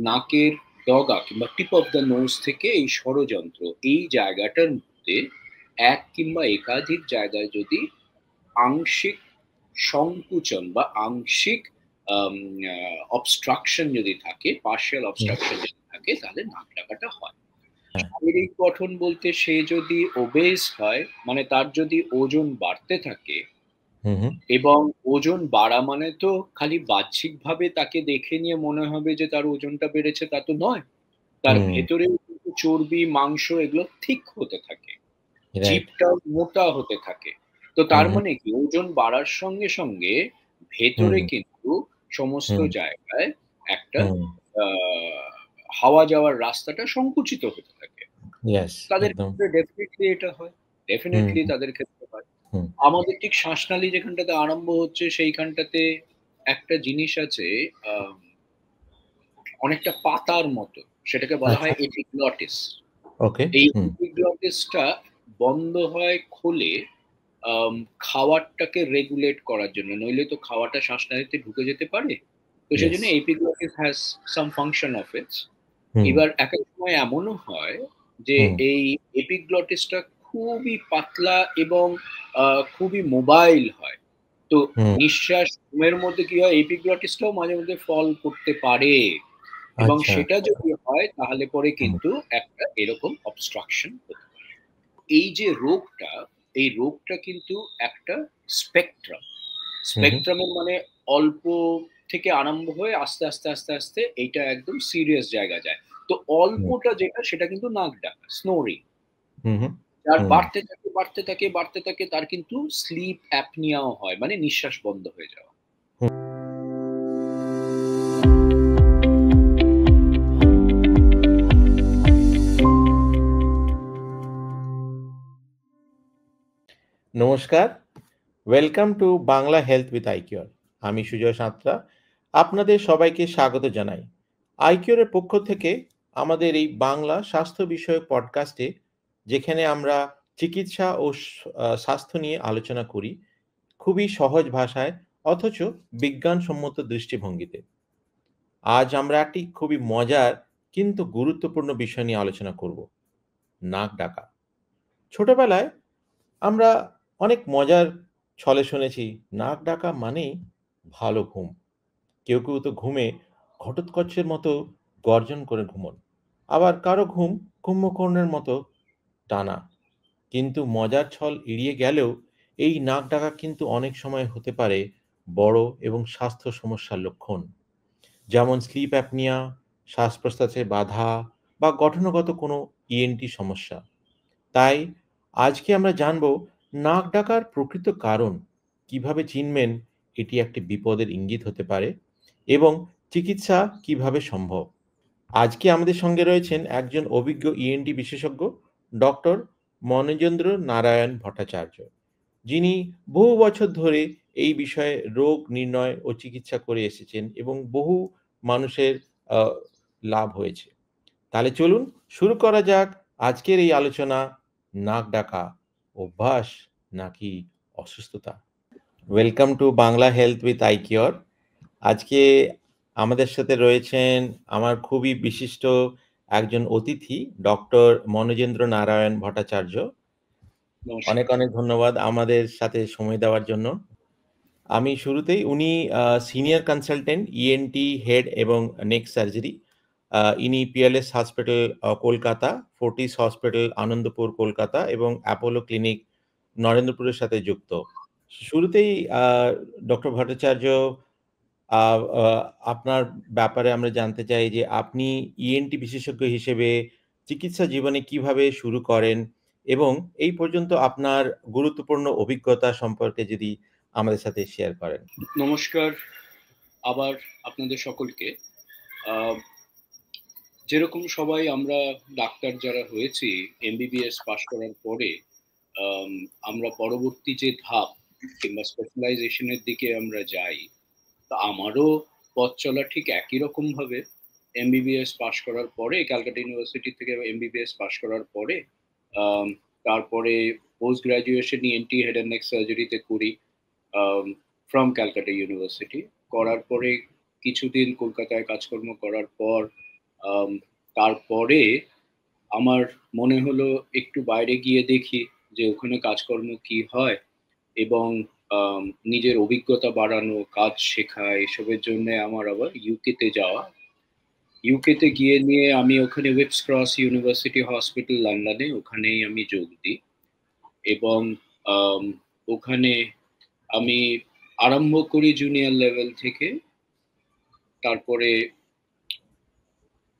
নাকের ডগা কিংবা টিপ অফ দ্য নোজ থেকে এই ষড়যন্ত্র, এই জায়গাটার মধ্যে এক কিংবা একাধিক জায়গায় যদি আংশিক সংকুচন বা আংশিক অবস্ট্রাকশন যদি থাকে, পার্শিয়াল অবস্ট্রাকশন যদি থাকে, তাহলে নাক ডাকাটা হয়। শারীরিক গঠন বলতে সে যদি ওবেস হয়, মানে তার যদি ওজন বাড়তে থাকে, এবং ওজন বাড়া মানে তো খালি বাহ্যিক ভাবে তাকে দেখে নিয়ে মনে হবে যে তার ওজনটা বেড়েছে, তা তো নয়। তার ভেতরে কিন্তু চর্বি, মাংস এগুলো ঠিক হতে থাকে, জিভটা মোটা হতে থাকে। তো তার মানে কি, ওজন বাড়ার সঙ্গে সঙ্গে ভেতরে কিন্তু সমস্ত জায়গায় একটা হাওয়া যাওয়ার রাস্তাটা সংকুচিত হতে থাকে। তাদের ক্ষেত্রে ডেফিনেটলি এটা হয়, ডেফিনেটলি তাদের ক্ষেত্রে হয়। আমাদের ঠিক শ্বাসনালী যেখানটাতে আরম্ভ হচ্ছে সেইখানটাতে একটা জিনিস আছে, অনেকটা পাতার মতো, সেটাকে বলা হয় এপিগ্লটিস। এই এপিগ্লটিসটা বন্ধ হয় খোলে খাওয়ারটাকে রেগুলেট করার জন্য, নইলে তো খাওয়াটা শ্বাসনালীতে ঢুকে যেতে পারে। তো সেই জন্য epiglottis has some function of its. এবার এক এক সময় এমনও হয় যে এই এপিগ্লটিসটা খুবই পাতলা এবং খুবই মোবাইল হয়। তো নিঃশ্বাস ঘুমের মধ্যে কি হয়, এপিগ্লটিসটাও মাঝে মধ্যে ফল করতে পারে, এবং সেটা যদি হয় তাহলে পরে কিন্তু একটা এরকম অবস্ট্রাকশন হতে পারে। এই যে রোগটা, এই রোগটা কিন্তু একটা স্পেকট্রাম। স্পেকট্রামের মানে অল্প থেকে আরম্ভ হয়ে আস্তে আস্তে আস্তে আস্তে এইটা একদম সিরিয়াস জায়গা যায়। তো অল্পটা যেটা, সেটা কিন্তু নাক ডাকা, স্নোরিং। যার বাড়তে থাকে বাড়তে থাকে বাড়তে থাকে, তার কিন্তু স্লিপ অ্যাপনিয়াও হয়, মানে নিঃশ্বাস বন্ধ হয়ে যাওয়া। নমস্কার, welcome to Bangla health with iCure. আমি সুজয় সাঁতরা আপনাদের সবাইকে স্বাগত জানাই। আইকিওরের পক্ষ থেকে আমাদের এই বাংলা স্বাস্থ্য বিষয়ক পডকাস্টে, যেখানে আমরা চিকিৎসা ও স্বাস্থ্য নিয়ে আলোচনা করি খুবই সহজ ভাষায় অথচ বিজ্ঞানসম্মত দৃষ্টিভঙ্গিতে। আজ আমরা একটি খুবই মজার কিন্তু গুরুত্বপূর্ণ বিষয় নিয়ে আলোচনা করব, নাক ডাকা। ছোটবেলায় আমরা অনেক মজার ছলে শুনেছি নাক ডাকা মানেই ভালো ঘুম। কেউ কেউ তো ঘুমে ঘটোৎকচের মতো গর্জন করে ঘুমন, আবার কারো ঘুম কুম্ভকর্ণের মতো টানা। কিন্তু মজার ছল এড়িয়ে গেলেও এই নাক ডাকা কিন্তু অনেক সময় হতে পারে বড় এবং স্বাস্থ্য সমস্যার লক্ষণ, যেমন স্লিপ অ্যাপনিয়া, শ্বাস প্রশ্বাসে বাধা বা গঠনগত কোনো ইএনটি সমস্যা। তাই আজকে আমরা জানব নাক ডাকার প্রকৃত কারণ, কিভাবে চিনবেন এটি একটি বিপদের ইঙ্গিত হতে পারে, এবং চিকিৎসা কিভাবে সম্ভব। আজকে আমাদের সঙ্গে রয়েছেন একজন অভিজ্ঞ ইএনটি বিশেষজ্ঞ, ডক্টর মনোজেন্দ্র নারায়ণ ভট্টাচার্য, যিনি বহু বছর ধরে এই বিষয়ে রোগ নির্ণয় ও চিকিৎসা করে এসেছেন এবং বহু মানুষের লাভ হয়েছে। তাহলে চলুন শুরু করা যাক আজকের এই আলোচনা, নাক ডাকা অভ্যাস নাকি অসুস্থতা। Welcome to Bangla health with iCure. আজকে আমাদের সাথে রয়েছেন আমার খুবই বিশিষ্ট একজন অতিথি, ডক্টর মনোজেন্দ্র নারায়ণ ভট্টাচার্য। অনেক অনেক ধন্যবাদ আমাদের সাথে সময় দেওয়ার জন্য। আমি শুরুতেই, উনি সিনিয়র কনসালটেন্ট ইএনটি হেড এবং নেক সার্জারি, ইনি PLS hospital Kolkata, Fortis hospital Anandapur Kolkata এবং অ্যাপোলো ক্লিনিক নরেন্দ্রপুরের সাথে যুক্ত। শুরুতেই ডক্টর ভট্টাচার্য, আপনার ব্যাপারে আমরা জানতে চাই যে আপনি ইএনটি বিশেষজ্ঞ হিসেবে চিকিৎসা জীবনে কিভাবে শুরু করেন এবং এই পর্যন্ত আপনার গুরুত্বপূর্ণ অভিজ্ঞতা সম্পর্কে যদি আমাদের সাথে শেয়ার করেন। নমস্কার আবার আপনাদের সকলকে। যেরকম সবাই আমরা ডাক্তার যারা হয়েছি এমবিবিএস পাশ করার পরে, আমরা পরবর্তী যে ধাপ কিংবা স্পেশালাইজেশনের দিকে আমরা যাই, তো আমারও পথ চলা ঠিক একই রকম ভাবে। এমবিবিএস পাশ করার পরে, ক্যালকাটা ইউনিভার্সিটি থেকে এমবিবিএস পাশ করার পরে তারপরে post graduation ENT head and neck সার্জারিতে করি ফ্রম ক্যালকাটা ইউনিভার্সিটি। করার পরে কিছুদিন কলকাতায় কাজকর্ম করার পর তারপরে আমার মনে হলো একটু বাইরে গিয়ে দেখি যে ওখানে কাজকর্ম কি হয়, এবং নিজের অভিজ্ঞতা বাড়ানো, কাজ শেখা, এসবের জন্য আমার আবার ইউকেতে যাওয়া। ইউকেতে গিয়ে নিয়ে আমি ওখানে উইপস ক্রস ইউনিভার্সিটি হসপিটাল লন্ডনে, ওখানেই আমি যোগ দিই। এবং ওখানে আমি আরম্ভ করি জুনিয়র লেভেল থেকে, তারপরে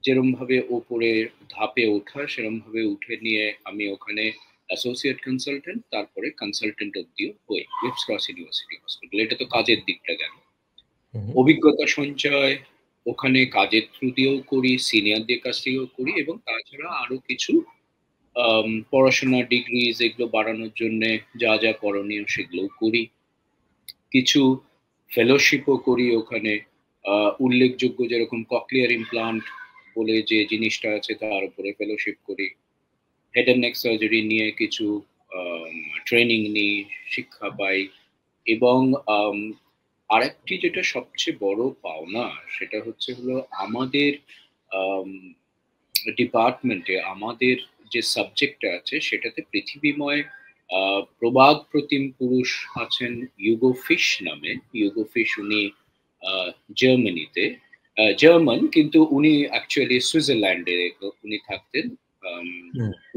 যেরম ভাবে ওপরে ধাপে ওঠা সেরম ভাবে উঠে নিয়ে আমি ওখানে অ্যাসোসিয়েট কনসালটেন্ট, তারপরে কনসালটেন্ট অব্দিও হই উইপস ক্রস ইউনিভার্সিটি হসপিটাল। এটা তো কাজের দিকটা গেল। অভিজ্ঞতা সঞ্চয় ওখানে কাজের থ্রু দিয়েও করি, সিনিয়রদের কাছ থেকেও করি, এবং তাছাড়া আরো কিছু পড়াশোনা, ডিগ্রি এগুলো বাড়ানোর জন্য যা যা করণীয় সেগুলোও করি। কিছু ফেলোশিপও করি ওখানে, উল্লেখযোগ্য যেরকম ককলিয়ার ইমপ্লান্ট বলে যে জিনিসটা আছে তার উপরে ফেলোশিপ করি। হেড অ্যান্ড নেক সার্জারি নিয়ে কিছু ট্রেনিং নিই, শিক্ষা পাই। এবং আরেকটি যেটা সবচেয়ে বড় পাওনা, সেটা হচ্ছে হলো আমাদের ডিপার্টমেন্টে আমাদের যে সাবজেক্টটা আছে সেটাতে পৃথিবীময় প্রবাদ প্রতিম পুরুষ আছেন ইউগো ফিশ নামে। ইউগো ফিশ উনি জার্মানিতে, জার্মান, কিন্তু উনি অ্যাকচুয়ালি সুইজারল্যান্ডে উনি থাকতেন।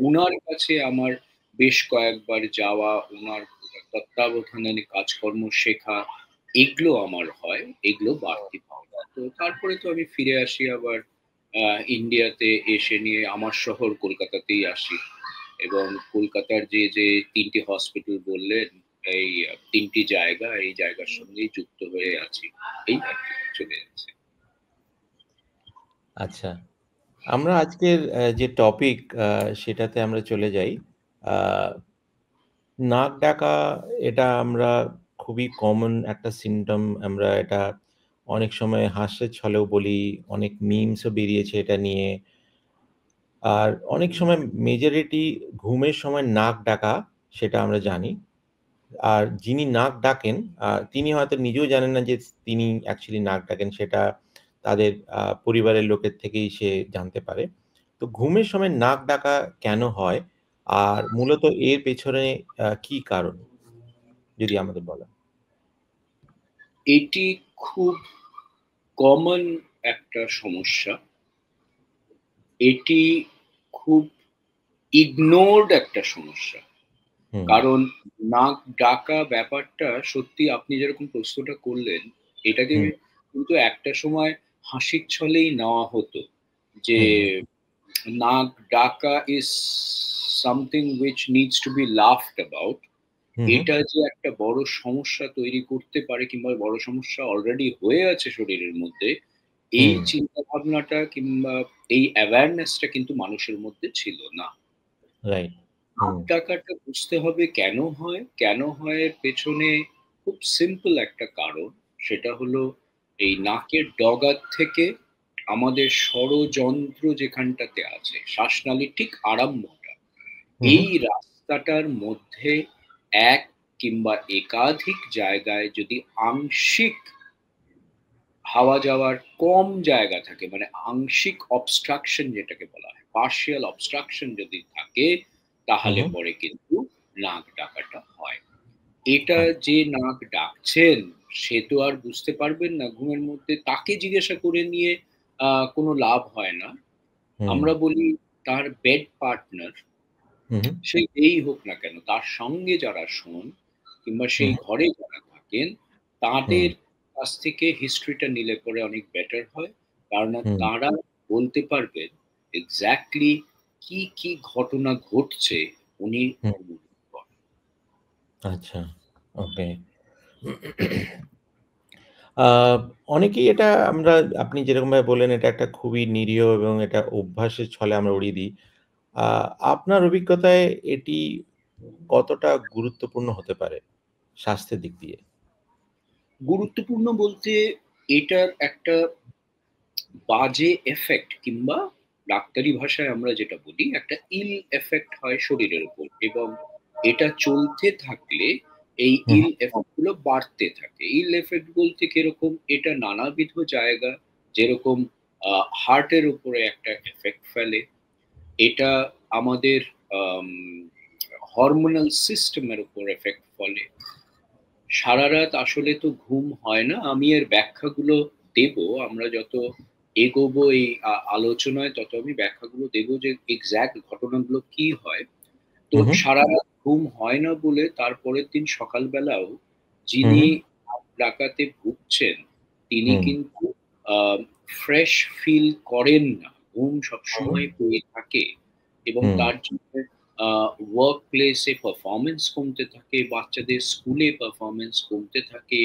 উনার কাছে আমার বেশ কয়েকবার যাওয়া, উনার তত্ত্বাবধানে কাজকর্ম শেখা, এগুলো আমার হয়, এগুলো বাড়তি পাওয়া। তো তারপরে তো আমি ফিরে আসি আবার ইন্ডিয়াতে, এসে নিয়ে আমার শহর কলকাতাতেই আসি, এবং কলকাতার যে যে 3টি হসপিটাল বললেন, এই 3টি জায়গা, এই জায়গার সঙ্গেই যুক্ত হয়ে আছি, এই চলে যাচ্ছে। আচ্ছা, আমরা আজকের যে টপিক সেটাতে আমরা চলে যাই। নাক ডাকা, এটা আমরা খুবই কমন একটা সিম্পটম। আমরা এটা অনেক সময় হাস্যের ছলেও বলি, অনেক মিমসও বেরিয়েছে এটা নিয়ে। আর অনেক সময় মেজরিটি ঘুমের সময় নাক ডাকা, সেটা আমরা জানি। আর যিনি নাক ডাকেন তিনি হয়তো নিজেও জানেন না যে তিনি অ্যাকচুয়ালি নাক ডাকেন, সেটা তাদের পরিবারের লোকের থেকেই সে জানতে পারে। তো ঘুমের সময় নাক ডাকা কেন হয়? আর মূলত এর পেছনে কি কারণ? যদি আমাদের বলেন। এটি খুব কমন একটা সমস্যা। এটি খুব ইগনোরড একটা সমস্যা। কারণ নাক ডাকা ব্যাপারটা সত্যি, আপনি যেরকম প্রশ্নটা করলেন, এটাকে কিন্তু একটা সময় হাসির ছলেই নেওয়া হতো যে নাক ডাকা is something which needs to be laughed about. এটা যে একটা বড় সমস্যা তৈরি করতে পারে, কিংবা বড় সমস্যা অলরেডি হয়ে আছে শরীরের মধ্যে, এই চিন্তা ভাবনাটা কিংবা এই অ্যাওয়ারনেসটা কিন্তু মানুষের মধ্যে ছিল না। রাইট। নাক ডাকাটা বুঝতে হবে কেন হয়। কেন হয় এর পেছনে খুব সিম্পল একটা কারণ, সেটা হলো এই নাকের ডগা থেকে আমাদের স্বরযন্ত্র যেখানটাতে আছে, শ্বাসনালীর ঠিক আরম্ভটা, এই রাস্তাটার মধ্যে এক কিংবা একাধিক জায়গায় যদি আংশিক হাওয়া যাওয়ার কম জায়গা থাকে, মানে আংশিক অবস্ট্রাকশন যেটাকে বলা হয়, পার্শিয়াল অবস্ট্রাকশন যদি থাকে, তাহলে পরে কিন্তু নাক ডাকাটা হয়। এটা যে নাক ডাকছেন সে তো আর বুঝতে পারবেন না ঘুমের মধ্যে, তাকে জিজ্ঞাসা করে নিয়ে কোনো লাভ হয় না। আমরা বলি তার বেড পার্টনার, সে যেই হোক না কেন, তার সঙ্গে যারা শোন কিংবা সেই ঘরে যারা থাকেন, তাদের কাছ থেকে হিস্ট্রিটা নিলে পরে অনেক বেটার হয়। কারণ তারা বলতে পারবেন এক্স্যাক্টলি কি কি ঘটনা ঘটছে উনি। আচ্ছা, ওকে। অনেকেই এটা আমরা, আপনি যেরকমভাবে বললেন, এটা একটা খুবই নিরীহ এবং এটা অভ্যাসের ছলে আমরা উড়িয়ে দিই। আপনার অভিজ্ঞতায় এটি কতটা গুরুত্বপূর্ণ হতে পারে স্বাস্থ্যের দিক দিয়ে? গুরুত্বপূর্ণ বলতে এটার একটা বাজে এফেক্ট, কিংবা ডাক্তারি ভাষায় আমরা যেটা বলি একটা ইল এফেক্ট হয় শরীরের উপর, এবং এটা চলতে থাকলে এই ইল এফেক্ট গুলো বাড়তে থাকে। ইল এফেক্ট বলতে কিরকম, এটা নানাবিধ জায়গা, যেরকম হার্টের উপরে একটা এফেক্ট ফেলে। এটা আমাদের হরমোনাল সিস্টেমের উপর এফেক্ট ফেলে। সারা রাত আসলে তো ঘুম হয় না। আমি এর ব্যাখ্যাগুলো দেব, আমরা যত এগোবো এই আলোচনায় তত আমি ব্যাখ্যাগুলো দেব যে এক্সাক্ট ঘটনাগুলো কি হয়। তো সারা রাত ঘুম হয় না বলে তারপরের দিন সকালবেলাও যিনি ডাকাতে ভুগছেন তিনি কিন্তু ফ্রেশ ফিল করেন না, ঘুম সবসময় পেয়ে থাকে এবং তার জন্য ওয়ার্ক প্লেসে পারফরমেন্স কমতে থাকে, বাচ্চাদের স্কুলে পারফরমেন্স কমতে থাকে,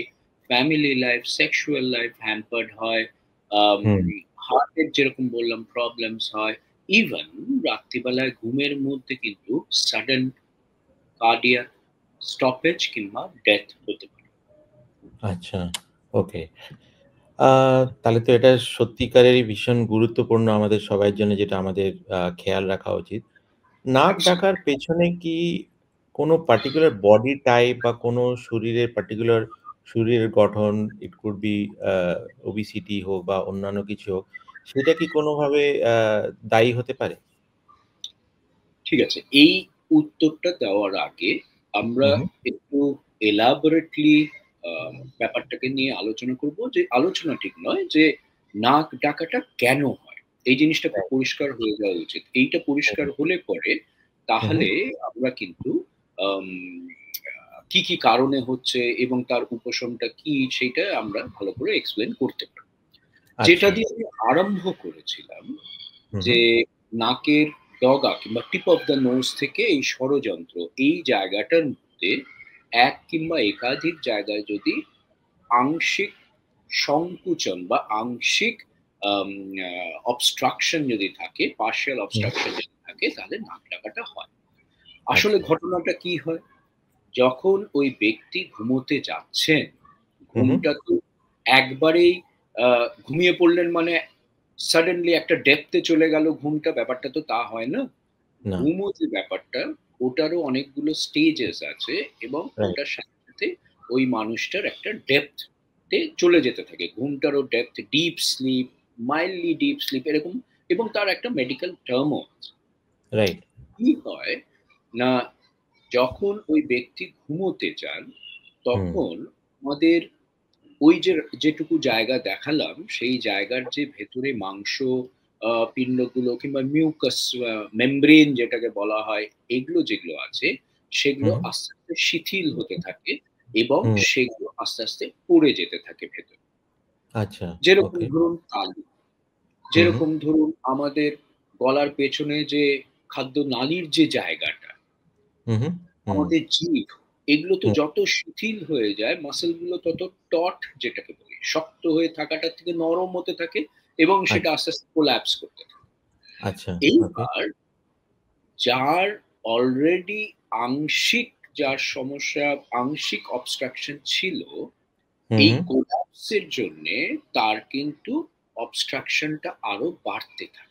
family life, sexual life hampered হয়, হার্টের যেরকম বললাম প্রবলেমস হয়, ইভেন রাত্রিবেলায় ঘুমের মধ্যে কিন্তু সাডেন কার্ডিয়াক স্টপেজ কিংবা ডেথ হতে পারে। আচ্ছা, ওকে। তাহলে তো এটা সত্যিকারেরই ভীষণ গুরুত্বপূর্ণ আমাদের সবার জন্য, যেটা আমাদের খেয়াল রাখা উচিত। নাক ডাকার পেছনে কি কোনো পার্টিকুলার বডি টাইপ বা কোনো শরীরের গঠন, ইট কুড বি ওবেসিটি হোক বা অন্যান্য কিছু হোক, সেটা কি কোনোভাবে দায়ী হতে পারে? ঠিক আছে, এই উত্তরটা দেওয়ার আগে আমরা একটু এলাবোরেটলি ব্যাপারটাকে নিয়ে আলোচনা করব, যে আলোচনা ঠিক নয়, যে নাক ডাকাটা কেন হয় এই জিনিসটা খুব পরিষ্কার হয়ে যাওয়া উচিত। এইটা পরিষ্কার হলে পরে তাহলে আমরা কিন্তু কি কি কারণে হচ্ছে এবং তার উপশমটা কি সেটা আমরা ভালো করে এক্সপ্লেন করতে পারি। যেটা দিয়ে আমি আরম্ভ করেছিলাম যে নাকের ডগা কিংবা টিপ অফ দ্য নোজ থেকে এই ষড়যন্ত্র, এই জায়গাটার মধ্যে এক কিংবা একাধিক জায়গায় যদি আংশিক সংকুচন বা আংশিক অবস্ট্রাকশন যদি থাকে, পার্শিয়াল অবস্ট্রাকশন যদি থাকে, তাহলে নাক ডাকাটা হয়। আসলে ঘটনাটা কি হয়, যখন ওই ব্যক্তি ঘুমোতে যাচ্ছেন, ঘুমটা তো একবারেই ঘুমিয়ে পড়লেন মানে সাডেনলি একটা ডেপথে চলে গেল ঘুমটা, ব্যাপারটা তো তা হয় না। ঘুমও যে ব্যাপারটা, ওটারও অনেকগুলো স্টেজেস আছে এবং ওটার সাথে সাথে ওই মানুষটার একটা ডেপথে চলে যেতে থাকে। ঘুমটারও depth, deep sleep, mildly deep sleep এরকম, এবং তার একটা মেডিকেল টার্মও আছে। রাইট। কি হয় না, যখন ওই ব্যক্তি ঘুমোতে যান তখন আমাদের ওই যেটুকু জায়গা দেখালাম সেই জায়গার যে ভেতরে মাংস পিণ্ডগুলো কিংবা মিউকাস মেমব্রেন যেটাকে বলা হয়, এগুলো যেগুলো আছে সেগুলো আস্তে আস্তে শিথিল হতে থাকে এবং সেগুলো আস্তে আস্তে পড়ে যেতে থাকে ভেতরে। আচ্ছা, যেরকম ধরুন তালু, যেরকম ধরুন আমাদের গলার পেছনে যে খাদ্য নালীর যে জায়গাটা, আমাদের জিভ, এগুলো তো যত শিথিল হয়ে যায় মাসেল গুলো তত টট যেটাকে বলি শক্ত হয়ে থাকাটা থেকে নরম হতে থাকে এবং সেটা আস্তে আস্তে কোল্যাপস করতে থাকে। আচ্ছা, এইবার যার অলরেডি আংশিক, যার সমস্যা আংশিক অবস্ট্রাকশন ছিল, এই কোল্যাপসের জন্য তার কিন্তু অবস্ট্রাকশনটা আরো বাড়তে থাকে।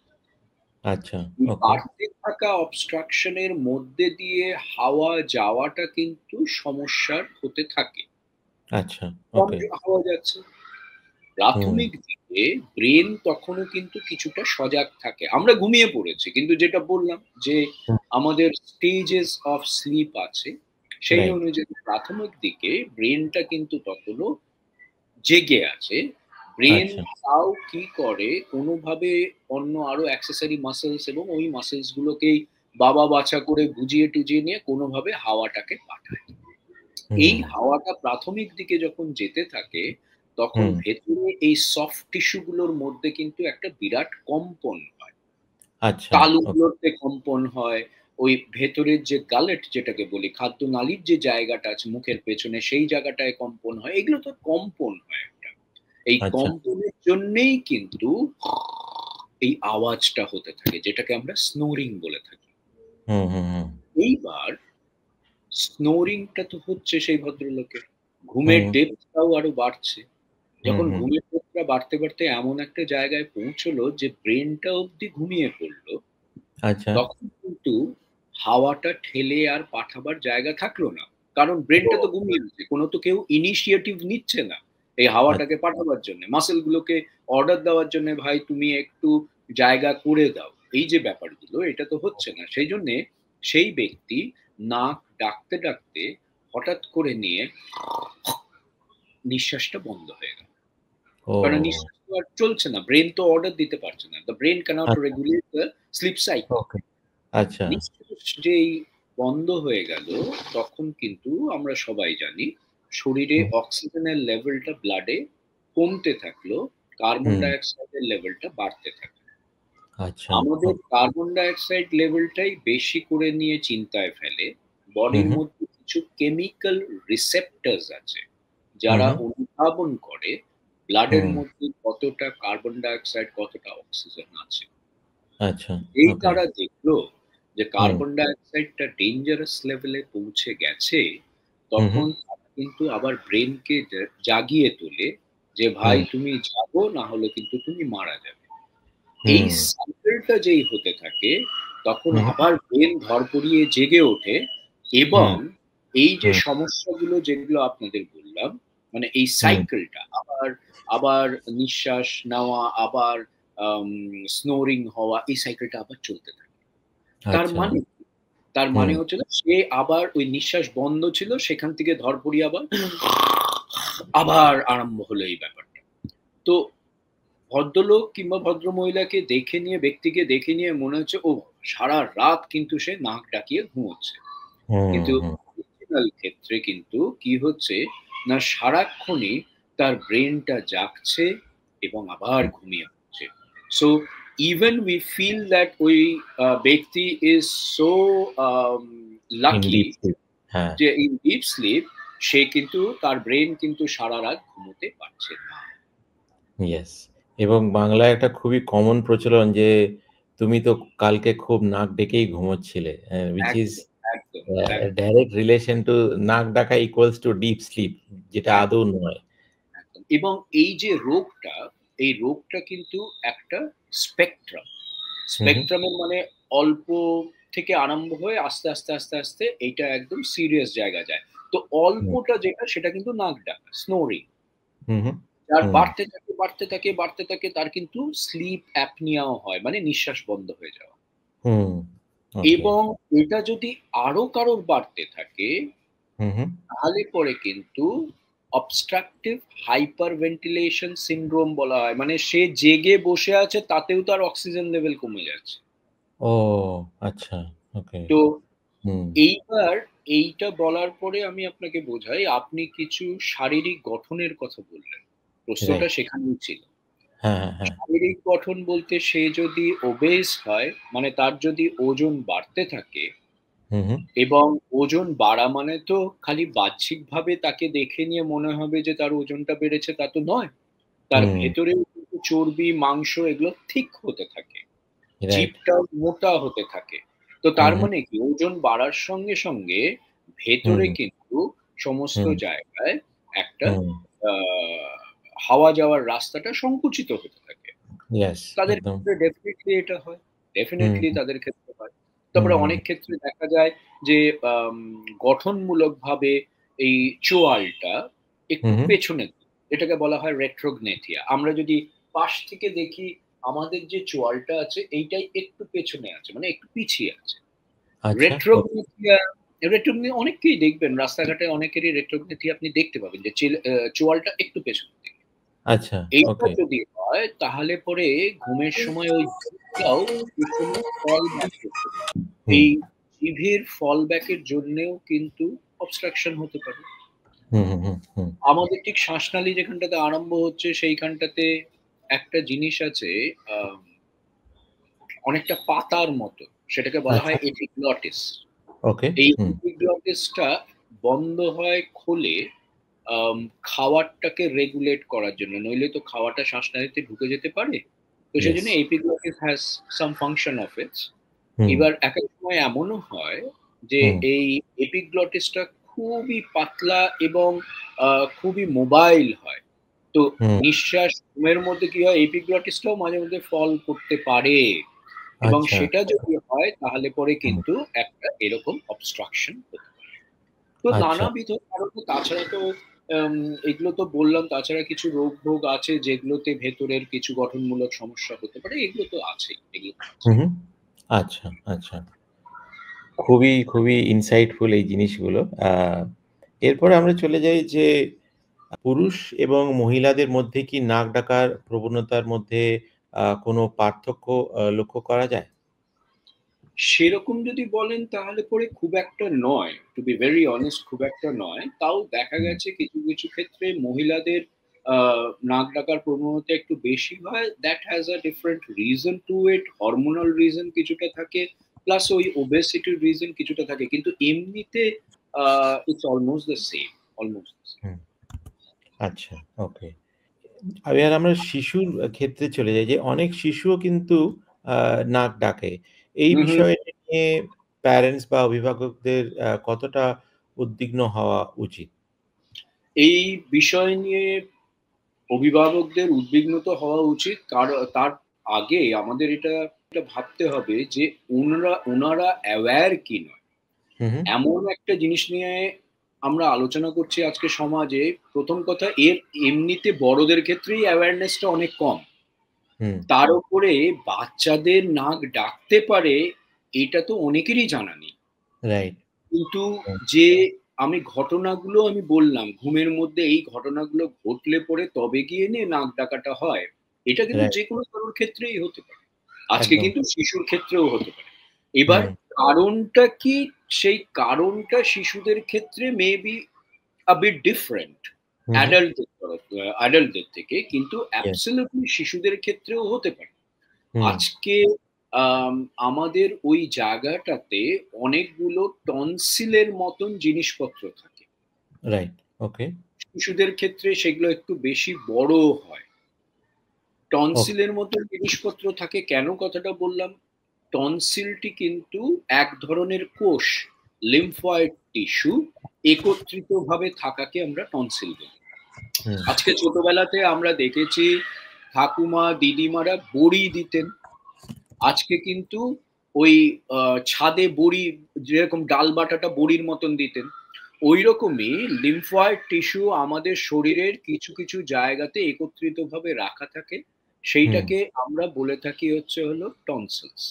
আচ্ছা, বাড়তে থাকা অবস্ট্রাকশনের মধ্যে দিয়ে হাওয়া যাওয়াটা কিন্তু সমস্যার হতে থাকে। আচ্ছা, হাওয়া যাচ্ছে। প্রাথমিক দিকে ব্রেন তখনও কিন্তু কিছুটা সজাগ থাকে। আমরা ঘুমিয়ে পড়েছি, কিন্তু যেটা বললাম যে আমাদের স্টেজেস অফ স্লিপ আছে, সেই অনুযায়ী প্রাথমিক দিকে ব্রেনটা কিন্তু তখনও জেগে আছে। ব্রেন তাও কি করে, কোনোভাবে অন্য আরো অ্যাক্সেসরি মাসেলস এবং ওই মাসেলস গুলোকেই বাবা বাছা করে বুঝিয়ে টুজিয়ে নিয়ে কোনোভাবে হাওয়াটাকে পাঠায়। এই হাওয়াটা প্রাথমিক দিকে যখন যেতে থাকে তখন ভেতরে এই সফট টিস্যু গুলোর মধ্যে কিন্তু একটা বিরাট কম্পন হয়। তালুগুলোতে কম্পন হয়, ওই ভেতরের যে গালেট যেটাকে বলি, খাদ্য নালীর যে জায়গাটা আছে মুখের পেছনে, সেই জায়গাটায় কম্পন হয়। এগুলো তো কম্পন হয় একটা। এই কম্পনের জন্যই কিন্তু এই আওয়াজটা হতে থাকে, যেটাকে আমরা স্নোরিং বলে থাকি। এইবার স্নোরিংটা তো হচ্ছে সেই ভদ্রলোকের, ঘুমের ডেপথটাও আরো বাড়ছে। যখন ঘুমের ডেপথটা বাড়তে বাড়তে এমন একটা জায়গায় পৌঁছলো যে ব্রেনটা অবধি ঘুমিয়ে পড়লো, তখন কিন্তু হাওয়াটা ঠেলে আর পাঠাবার জায়গা থাকলো না, কারণ ব্রেনটা তো ঘুমিয়ে গেছে, কোনো তো কেউ ইনিশিয়েটিভ নিচ্ছে না এই হাওয়াটাকে পাঠাবার জন্য, মাসেল গুলোকে অর্ডার দেওয়ার জন্য, ভাই তুমি একটু জায়গা করে দাও। এই যে ব্যাপারগুলো, এটা তো হচ্ছে না। সেই জন্য সেই ব্যক্তি নাক ডাকতে ডাকতে হঠাৎ করে নিয়ে নিঃশ্বাসটা বন্ধ হয়ে গেল। কারণ নিঃশ্বাস তো আর চলছে না, ব্রেন তো অর্ডার দিতে পারছে না। The brain cannot regulate the sleep cycle. আচ্ছা, নিঃশ্বাস যেই বন্ধ হয়ে গেল, তখন কিন্তু আমরা সবাই জানি শরীরে অক্সিজেনের লেভেলটা ব্লাডে কমতে থাকলো, কার্বন ডাইঅক্সাইডের লেভেলটা বাড়তে থাকলো। আচ্ছা, আমাদের কার্বন ডাইঅক্সাইড লেভেলটাই বেশি করে নিয়ে চিন্তায় ফেলে। বডির মধ্যে কিছু কেমিক্যাল রিসেপ্টরস আছে যারা অনুধাবন করে ব্লাডের মধ্যে কতটা কার্বন ডাইঅক্সাইড, কতটা অক্সিজেন আছে। আচ্ছা, এই তারা দেখলো যে কার্বন ডাইঅক্সাইডটা ডেঞ্জারাস লেভেলে পৌঁছে গেছে, তখন তারা কিন্তু আবার ব্রেনকে জাগিয়ে তোলে যে ভাই তুমি জাগো, না হলে কিন্তু তুমি মারা যাবে। এই সাইকেলটা যেই হতে থাকে, তখন আবার ব্রেন ধরপড়িয়ে জেগে ওঠে এবং এই যে সমস্যাগুলো যেগুলো আপনাদের বললাম, মানে এই সাইকেলটা আবার আবার নিঃশ্বাস নেওয়া, আবার স্নোরিং হওয়া, এই সাইকেলটা আবার চলতে থাকে। তার মানে হচ্ছে না, সে আবার ওই নিঃশ্বাস বন্ধ ছিল, সেখান থেকে ধরপড়িয়ে আবার আরম্ভ হলো এই ব্যাপারটা। তো ভদ্রলোক কিংবা ভদ্রমহিলাকে দেখে নিয়ে, ব্যক্তিকে দেখে নিয়ে মনে হচ্ছে ও সারা রাত কিন্তু সে নাক ডাকিয়ে ঘুমোচ্ছে। কিন্তু অরিজিনাল ক্ষেত্রে কিন্তু কি হচ্ছে না, সারাক্ষণই তার ব্রেনটা জাগছে এবং আবার ঘুমিয়ে পড়ছে। So even we feel that ওই ব্যক্তি ইজ সো লাকি যে ইন ডিপ স্লিপ, সে কিন্তু তার ব্রেন কিন্তু সারা রাত ঘুমোতে পারছে না। ইয়েস, এবং বাংলায় একটা খুবই কমন প্রচলন যে তুমি তো কালকে খুব নাক ডেকেই ঘুমোচ্ছিলে, which is direct relation to নাক ডাকা ইকুয়ালস টু ডিপ স্লিপ, যেটা আদৌ নয়। এবং এই যে রোগটা, এই রোগটা কিন্তু একটা স্পেকট্রামের মানে অল্প থেকে আরম্ভ হয়ে আস্তে আস্তে আস্তে আস্তে এইটা একদম সিরিয়াস জায়গা যায়। তো অল্পটা যেটা, সেটা কিন্তু নাক ডাকা, স্নোরিং। আর বাড়তে থাকে বাড়তে থাকে বাড়তে থাকে, তার কিন্তু স্লিপ অ্যাপনিয়াও হয়, মানে নিঃশ্বাস বন্ধ হয়ে যাওয়া। এবং এটা যদি আরো কারোর বাড়তে থাকে, তাহলে পরে কিন্তু অবস্ট্রাকটিভ হাইপারভেন্টিলেশন সিনড্রোম বলা হয়। মানে সে জেগে বসে আছে, তাতেও তার অক্সিজেন লেভেল কমে যাচ্ছে। ও আচ্ছা, ওকে। তো এইবার এইটা বলার পরে আমি আপনাকে বোঝাই, আপনি কিছু শারীরিক গঠনের কথা বললেন, প্রশ্নটা সেখানেই ছিল। শারীরিক গঠন বলতে, সে যদি ওবেস হয়, মানে তার যদি ওজন বাড়তে থাকে, এবং ওজন বাড়া মানে তো খালি বাহ্যিকভাবে তাকে দেখে নিয়ে মনে হবে যে তার ওজনটা বেড়েছে, তা তো নয়। তার ভেতরে কিন্তু চর্বি, মাংস এগুলো ঠিক হতে থাকে, জিভটা মোটা হতে থাকে। তো তার মানে কি, ওজন বাড়ার সঙ্গে সঙ্গে ভেতরে কিন্তু সমস্ত জায়গায় একটা হাওয়া যাওয়ার রাস্তাটা সংকুচিত হতে থাকে। তাদের ক্ষেত্রে ডেফিনেটলি এটা হয়, ডেফিনেটলি তাদের ক্ষেত্রে হয়। তারপরে অনেক ক্ষেত্রে দেখা যায় যে গঠনমূলকভাবে এই চোয়ালটা একটু পেছনে, এটাকে বলা হয় রেট্রোগনেথিয়া। আমরা যদি পাশ থেকে দেখি, আমাদের যে চোয়ালটা আছে এইটাই একটু পেছনে আছে, মানে একটু পিছিয়ে আছে। রেট্রোগনেথিয়া অনেককেই দেখবেন রাস্তাঘাটে, অনেকেরই রেট্রোগনেথিয়া আপনি দেখতে পাবেন যে চোয়ালটা একটু পেছনের দিকে। আচ্ছা, এইটা যদি হয়, তাহলে পরে ঘুমের সময় ওই জিভটাও পেছনে ফল ব্যাক করতে পারে। এই জিভের ফল ব্যাকের জন্যেও কিন্তু অবস্ট্রাকশন হতে পারে। আমাদের ঠিক শ্বাসনালী যেখানটাতে আরম্ভ হচ্ছে, সেইখানটাতে একটা জিনিস আছে, অনেকটা পাতার মতো, সেটাকে বলা হয় এপিগ্লটিস। এই এপিগ্লটিসটা বন্ধ হয় খোলে খাওয়ারটাকে রেগুলেট করার জন্য, নইলে তো খাওয়াটা শ্বাসনালীতে ঢুকে যেতে পারে। তো সেই জন্য epiglottis has some function of its. এবার এক এক সময় এমনও হয় যে এই এপিগ্লটিসটা খুবই পাতলা এবং খুবই মোবাইল হয়। তো নিঃশ্বাস ঘুমের মধ্যে কি হয়, এপিগ্লটিসটাও মাঝে মধ্যে ফল করতে পারে, এবং সেটা যদি হয় তাহলে পরে কিন্তু একটা এরকম অবস্ট্রাকশন হতে পারে। তো নানাবিধ কারণে, তাছাড়া তো এগুলো তো বললাম, তাছাড়া কিছু রোগ ভোগ আছে যেগুলোতে ভেতরের কিছু গঠনমূলক সমস্যা হতে পারে, এগুলো তো আছেই, এগুলো তো আছে। আচ্ছা আচ্ছা, খুবই খুবই ইনসাইটফুল এই জিনিসগুলো। এরপরে আমরা চলে যাই যে পুরুষ এবং মহিলাদের মধ্যে কি নাক ডাকার প্রবণতার মধ্যে কোনো পার্থক্য লক্ষ্য করা যায়? সেরকম যদি বলেন তাহলে পরে খুব একটা নয়, টু বি ভেরি অনেস্ট, খুব একটা নয়। তাও দেখা গেছে কিছু কিছু ক্ষেত্রে মহিলাদের নাক ডাকার প্রবণতা একটু বেশি হয়। That has a different reason to it, hormonal reason কিছুটা থাকে, প্লাস ওই ওবেসিটির রিজন কিছুটা থাকে, কিন্তু এমনিতে it's almost the same, almost. আচ্ছা, ওকে। এবার আমরা শিশুর ক্ষেত্রে চলে যাই যে অনেক শিশুও কিন্তু নাক ডাকে। এই হুম হুম। বিষয়টা নিয়ে প্যারেন্টস বা অভিভাবকদের কতটা উদ্বিগ্ন হওয়া উচিত? এই বিষয় নিয়ে অভিভাবকদের উদ্বিগ্ন তো হওয়া উচিত, কারণ তার আগে আমাদের এটা এটা ভাবতে হবে যে ওনারা অ্যাওয়্যার কি নয়। হুম, হুম, এমন একটা জিনিস নিয়ে আমরা আলোচনা করছি আজকে সমাজে। প্রথম কথা, এমনিতে বড়দের ক্ষেত্রেই অ্যাওয়ারনেসটা অনেক কম, হুম, তার উপরে বাচ্চাদের নাক ডাকতে পারে এটা তো অনেকেরই জানা নেই। রাইট। কিন্তু হুম, যে ঘটনাগুলো আমি বললাম, ঘুমের মধ্যে এই ঘটনাগুলো ঘটলে পরে তবে গিয়ে নিয়ে নাক ডাকাটা হয়, এটা কিন্তু রাইট, যে কোনো কারোর ক্ষেত্রেই হতে পারে। আজকে একদম। কিন্তু শিশুর ক্ষেত্রেও হতে পারে। এবার হুম, কারণটা কি, সেই কারণটা শিশুদের ক্ষেত্রে মেবি আ বিট ডিফারেন্ট হুম, হুম, অ্যাডাল্টদের থেকে, কিন্তু ইয়েস, অ্যাবসলিউটলি শিশুদের ক্ষেত্রেও হতে পারে। হুম, আজকে আম আমাদের ওই জায়গাটাতে অনেকগুলো টনসিলের মতন জিনিসপত্র থাকে। রাইট, ওকে, শিশুদের ক্ষেত্রে সেগুলো একটু বেশি বড় হয়। ওকে, টনসিলের মতন জিনিসপত্র থাকে, কেন কথাটা বললাম? টনসিলটি কিন্তু এক ধরনের কোষ, লিম্ফয়েড টিস্যু, একত্রিতভাবে থাকাকে আমরা টনসিল বলি। হুম, আজকে ছোটবেলাতে আমরা দেখেছি ঠাকুমা, দিদিমারা বড়ি দিতেন। আজকে কিন্তু ওই ছাদে বড়ি, যেরকম ডাল বাটাটা বড়ির মতন দিতেন, ঐরকমই লিম্ফয়েড টিস্যু আমাদের শরীরের কিছু কিছু জায়গাতে একত্রিতভাবে রাখা থাকে। হুম, সেইটাকে আমরা বলে থাকি হচ্ছে হলো টনসিলস।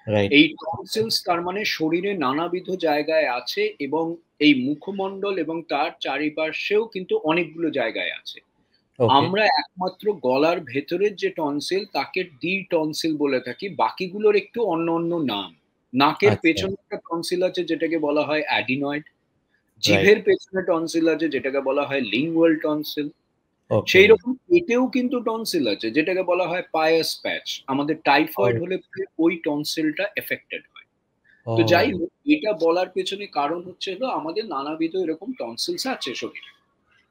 রাইট, এই ওকে, টনসিলস তার মানে শরীরে নানাবিধ জায়গায় আছে, এবং এই মুখমণ্ডল এবং তার চারিপাশেও কিন্তু অনেকগুলো জায়গায় আছে। ওকে, আমরা একমাত্র গলার ভেতরের যে টনসিল তাকে ডি টনসিল বলে থাকি, বাকিগুলোর একটু অন্য অন্য নাম। নাকের আচ্ছা, পেছনে একটা টনসিল আছে যেটাকে বলা হয় অ্যাডিনয়েড, রাইট, জিভের পেছনে টনসিল আছে যেটাকে বলা হয় লিঙ্গুয়াল টনসিল, ওকে, সেই রকম পেটেও কিন্তু টনসিল আছে যেটাকে বলা হয় পায়াস প্যাচ। আমাদের টাইফয়েড ও, হলে পরে ওই টনসিলটা এফেক্টেড হয়। তো যাই ও, হোক, এটা বলার পেছনে কারণ হচ্ছে হলো আমাদের নানাবিধ এরকম টনসিলস আছে শরীরে।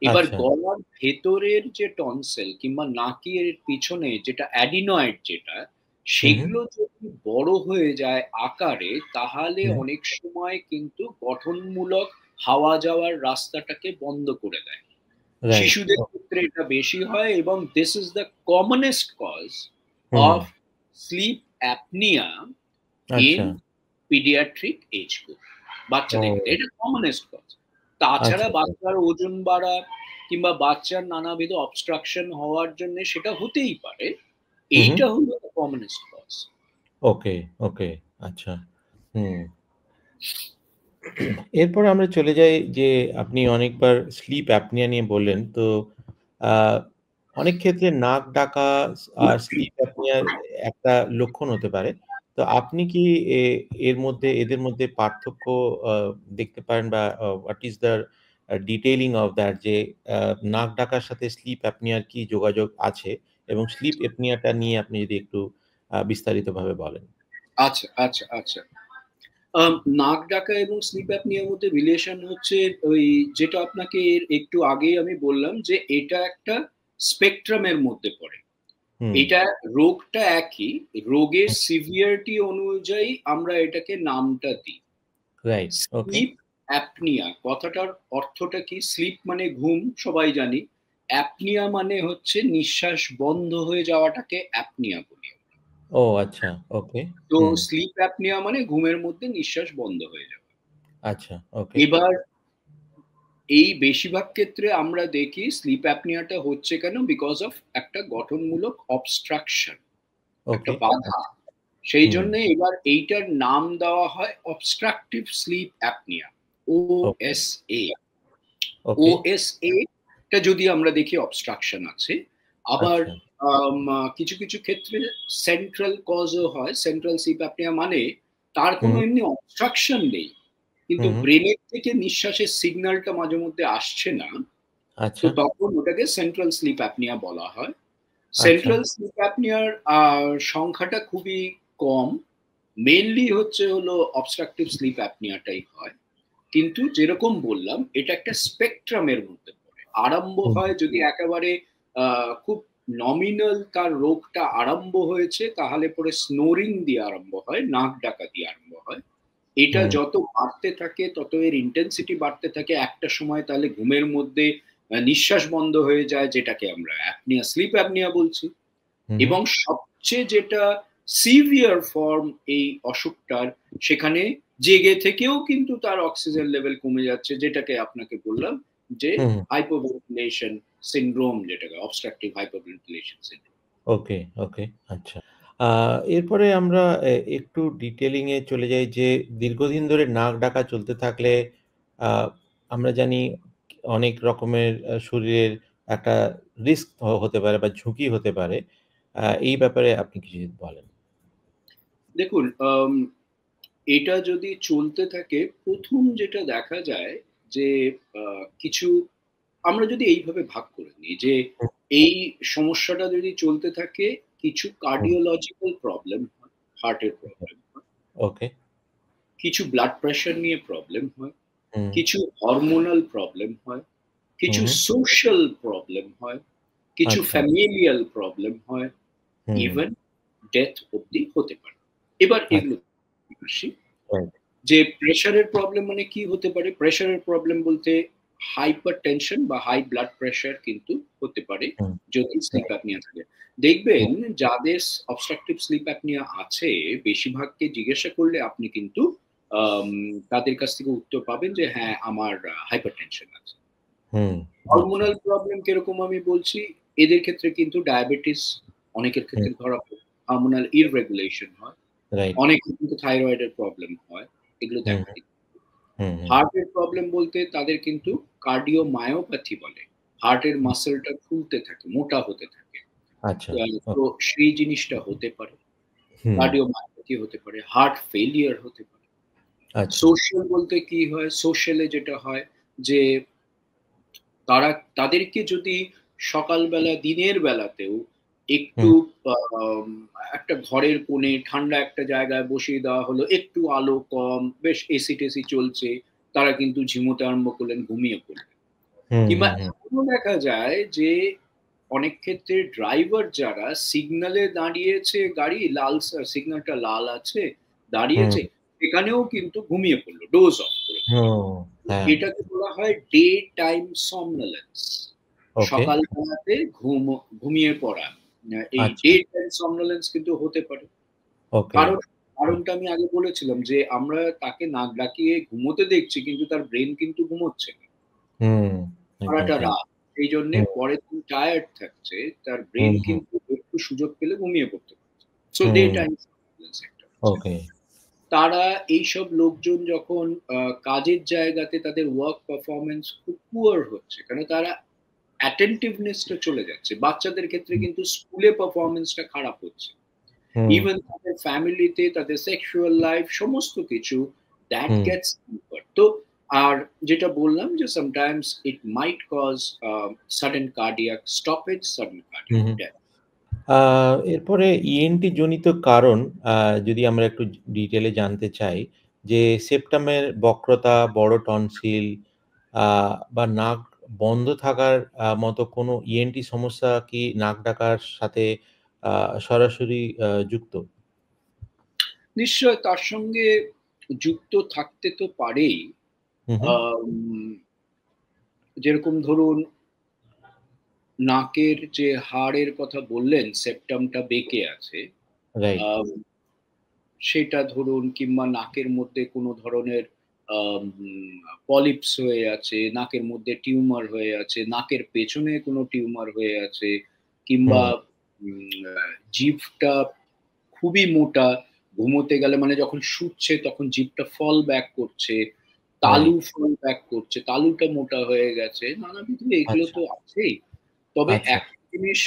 এবার আচ্ছা, গলার ভেতরের যে টনসিল কিংবা নাকের পিছনে যেটা অ্যাডিনয়েড যেটা, হুম, হুম, সেগুলো যদি বড় হয়ে যায় আকারে, তাহলে হুম, অনেক সময় কিন্তু গঠনমূলক হাওয়া যাওয়ার রাস্তাটাকে বন্ধ করে দেয়। রাইট, শিশুদের ক্ষেত্রে এটা বেশি হয়, এবং this is the commonest cause hmm, of sleep apnoea in আচ্ছা, পিডিয়াট্রিক এজ গ্রুপ, বাচ্চাদের ক্ষেত্রে ও, এটা কমনেস্ট কজ। তাছাড়া আচ্ছা, বাচ্চার ওজন বাড়া কিংবা বাচ্চার নানাবিধ অবস্ট্রাকশন হওয়ার জন্য সেটা হতেই পারে। হুম, হুম, এইটা হলো কমনেস্ট কজ। ওকে, ওকে, আচ্ছা, হুম। এরপরে আমরা চলে যাই যে আপনি অনেকবার স্লিপ অ্যাপনিয়া নিয়ে বললেন। তো আ অনেক ক্ষেত্রে নাক ডাকা আর স্লিপ অ্যাপনিয়ার একটা লক্ষণ হতে পারে। তো আপনি কি এ এর মধ্যে এদের মধ্যে পার্থক্য আ দেখতে পারেন বা what is the detailing of that যে আ নাক ডাকার সাথে স্লিপ অ্যাপনিয়ার কি যোগাযোগ আছে? এবং স্লিপ অ্যাপনিয়াটা নিয়ে আপনি যদি একটু বিস্তারিতভাবে বলেন। আচ্ছা, আচ্ছা, আচ্ছা। নাক ডাকা এবং স্লিপ অ্যাপনিয়ার মধ্যে রিলেশন হচ্ছে ওই, যেটা আপনাকে এর একটু আগেই আমি বললাম যে এটা একটা স্পেকট্রামের মধ্যে পড়ে। হুম, এটা রোগটা একই, রোগের হুম, সিভিয়ারিটি অনুযায়ী আমরা এটাকে নামটা দিই। রাইট, ওকে। স্লিপ অ্যাপনিয়া কথাটার অর্থটা কি? স্লিপ মানে ঘুম, সবাই জানি। অ্যাপনিয়া মানে হচ্ছে নিঃশ্বাস বন্ধ হয়ে যাওয়াটাকে অ্যাপনিয়া বলি। ও আচ্ছা, ওকে। তো হুম, স্লিপ অ্যাপনিয়া মানে ঘুমের মধ্যে নিঃশ্বাস বন্ধ হয়ে যাওয়া। আচ্ছা, ওকে। এবার এই বেশিরভাগ ক্ষেত্রে আমরা দেখি স্লিপ অ্যাপনিয়াটা হচ্ছে কেন, বিকজ অফ একটা গঠনমূলক অবস্ট্রাকশন, একটা বাধা। সেই জন্য এবার এইটার নাম দেওয়া হয় obstructive sleep apnoea, OSA। OSA টা যদি আমরা দেখি অবস্ট্রাকশন আছে, আবার কিছু কিছু ক্ষেত্রে সেন্ট্রাল কজও হয়। সেন্ট্রাল স্লিপ অ্যাপনিয়া মানে তার কোনো এমনি অবস্ট্রাকশন নেই, কিন্তু ব্রেনের থেকে নিঃশ্বাসের সিগন্যালটা মাঝে মধ্যে আসছে না, তো তখন ওটাকে সেন্ট্রাল স্লিপ অ্যাপনিয়া বলা হয়। সেন্ট্রাল স্লিপ অ্যাপনিয়ার সংখ্যাটা খুবই কম, মেইনলি হলো অবস্ট্রাকটিভ স্লিপ অ্যাপনিয়াটাই হয়। কিন্তু যেরকম বললাম, এটা একটা স্পেকট্রামের মধ্যে পড়ে। আরম্ভ হয় যদি একেবারে খুব নমিনাল তার রোগটা আরম্ভ হয়েছে, তাহলে পরে স্নোরিং দিয়ে আরম্ভ হয়, নাক ডাকা দিয়ে আরম্ভ হয়। এটা যত বাড়তে থাকে তত এর ইন্টেন্সিটি বাড়তে থাকে, একটা সময় তাহলে ঘুমের মধ্যে নিঃশ্বাস বন্ধ হয়ে যায়, যেটাকে আমরা অ্যাপনিয়া, স্লিপ অ্যাপনিয়া বলছি। এবং সবচেয়ে যেটা সিভিয়ার ফর্ম এই অসুখটার, সেখানে জেগে থেকেও কিন্তু তার অক্সিজেন লেভেল কমে যাচ্ছে, যেটাকে আপনাকে বললাম যে হাইপোভেন্টিলেশন সিনড্রোম, যেটাকে অবস্ট্রাকটিভ হাইপোভেন্টিলেশন সিনড্রোম। ওকে, ওকে, আচ্ছা। এরপরে আমরা একটু ডিটেইলিং এ চলে যাই যে দীর্ঘদিন ধরে নাক ডাকা চলতে থাকলে আমরা জানি অনেক রকমের শরীরের একটা রিস্ক হতে পারে বা ঝুঁকি হতে পারে। এই ব্যাপারে আপনি কিছু যদি বলেন? দেখুন, এটা যদি চলতে থাকে, প্রথম যেটা দেখা যায় যে কিছু, আমরা যদি এইভাবে ভাগ করে নিই যে এই সমস্যাটা যদি চলতে থাকে, কিছু কার্ডিওলজিক্যাল প্রবলেম হয়, হার্টের প্রবলেম হয়, ওকে। কিছু ব্লাড প্রেশার নিয়ে প্রবলেম হয়, কিছু হরমোনাল প্রবলেম হয়, কিছু সোশ্যাল প্রবলেম হয়, কিছু ফ্যামিলিয়াল প্রবলেম হয়, ইভেন ডেথ অবধি হতে পারে। এবার এগুলো আসি যে প্রেশারের প্রবলেম মানে কি হতে পারে। প্রেশারের প্রবলেম বলতে হাইপার টেনশন বা হাই ব্লাড প্রেশার কিন্তু হতে পারে যদি স্লিপ অ্যাপনিয়া থাকে। দেখবেন যাদের অবস্ট্রাকটিভ স্লিপ অ্যাপনিয়া আছে, বেশিরভাগকে জিজ্ঞাসা করলে আপনি কিন্তু তাদের কাছ থেকে উত্তর পাবেন যে হ্যাঁ, আমার হাইপার টেনশন আছে। হরমোনাল প্রবলেম কিরকম আমি বলছি, এদের ক্ষেত্রে কিন্তু ডায়াবেটিস অনেকের ক্ষেত্রে ধরা পড়ে, হরমোনাল ইররেগুলেশন হয়, অনেকের কিন্তু থাইরয়েডের প্রবলেম হয়, এগুলো দেখা দিচ্ছে। হার্টের প্রবলেম বলতে তাদের কিন্তু কার্ডিওমায়োপ্যাথি বলে, হার্টের মাসেলটা ফুলতে থাকে, মোটা হতে থাকে, তো সেই জিনিসটা হতে পারে। কার্ডিওমায়োপ্যাথি হতে পারে, হার্ট ফেলিয়ার হতে পারে। সোশ্যাল বলতে কি হয়, সোশ্যালে যেটা হয় যে তাদেরকে যদি সকালবেলা, দিনের বেলাতেও একটু একটা ঘরের কোণে ঠান্ডা একটা জায়গায় বসিয়ে দেওয়া হলো, একটু আলো কম, বেশ এসি টেসি চলছে, তারা কিন্তু ঝিমোতে আরম্ভ করলেন, ঘুমিয়ে পড়লেন। কিংবা এখনো দেখা যায় যে অনেক ক্ষেত্রে ড্রাইভার যারা সিগন্যালে দাঁড়িয়েছে, গাড়ি লাল, সিগন্যালটা লাল আছে, দাঁড়িয়েছে, এখানেও কিন্তু ঘুমিয়ে পড়লো, ডোজ অফ করে। এটাকে বলা হয় ডে টাইম somnolence, সকালবেলাতে ঘুমিয়ে পড়া। এই ডে টাইম somnolence কিন্তু হতে পারে। কারণটা আমি আগে বলেছিলাম যে আমরা তাকে নাক ডাকিয়ে ঘুমোতে দেখছি, কিন্তু তার ব্রেন কিন্তু ঘুমোচ্ছে না, সারাটা রাত। সেই জন্য পরের দিন টায়ার্ড থাকছে, তার ব্রেন কিন্তু একটু সুযোগ পেলে ঘুমিয়ে পড়তে পারছে। সো ডে টাইম somnolence একটা। তারা, এইসব লোকজন যখন কাজের জায়গাতে তাদের ওয়ার্ক পারফরমেন্স খুব পুয়ার হচ্ছে, কারণ তারা অ্যাটেন্টিভনেসটা চলে যাচ্ছে। বাচ্চাদের ক্ষেত্রে কিন্তু স্কুলে পারফরমেন্সটা খারাপ হচ্ছে, ইভেন তাদের ফ্যামিলিতে, তাদের সেক্সুয়াল লাইফ, সমস্ত কিছু দ্যাট গেটস ইম্প্যাক্ট। তো আর যেটা বললাম যে sometimes it might cause sudden cardiac stoppage, sudden cardiac death. এরপরে ইএনটি জনিত কারণ যদি আমরা একটু ডিটেইলে জানতে চাই, যে সেপ্টামের বক্রতা, বড় টনসিল বা নাক বন্ধ থাকার মতো কোনো ইএনটি সমস্যা কি নাক ডাকার সাথে সরাসরি যুক্ত? নিশ্চয় তার সঙ্গে যুক্ত থাকতে তো পারেই। যেরকম ধরুন, নাকের যে হাড়ের কথা বললেন, সেপ্টামটা বেঁকে আছে, সেটা ধরুন, কিংবা নাকের মধ্যে কোনো ধরনের পলিপস হয়ে আছে, নাকের মধ্যে টিউমার হয়ে আছে, নাকের পেছনে কোনো টিউমার হয়ে আছে, কিংবা জিভটা খুবই মোটা, ঘুমোতে গেলে মানে যখন শুচ্ছে তখন জিভটা ফল ব্যাক করছে, তালু ফল ব্যাক করছে, তালুটা মোটা হয়ে গেছে, নানাবিধ এগুলো আচ্ছা, তো আছেই। তবে আচ্ছা। একটা জিনিস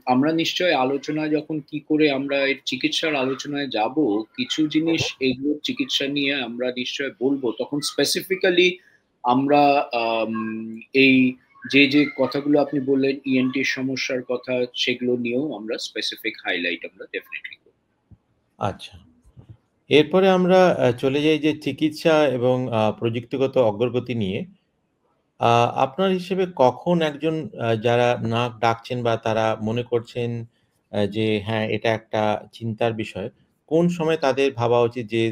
আমরা নিশ্চয়ই আলোচনায় যখন কি করে আমরা এর চিকিৎসার আলোচনায় যাব, কিছু জিনিস এগুলোর চিকিৎসা নিয়ে আমরা নিশ্চয়ই বলবো। তখন স্পেসিফিক্যালি আমরা আম এই যে কথাগুলো আপনি বললেন ইএনটির সমস্যার কথা, সেগুলো নিয়েও আমরা স্পেসিফিক হাইলাইট আমরা ডেফিনিটলি করব। আচ্ছা। এরপরে আমরা চলে যাই যে চিকিৎসা এবং প্রযুক্তিগত অগ্রগতি নিয়ে। আ আপনার হিসেবে কখন একজন যারা নাক ডাকছেন বা তারা মনে করছেন যে হ্যাঁ, এটা একটা চিন্তার বিষয়, কোন সময় তাদের ভাবা উচিত যে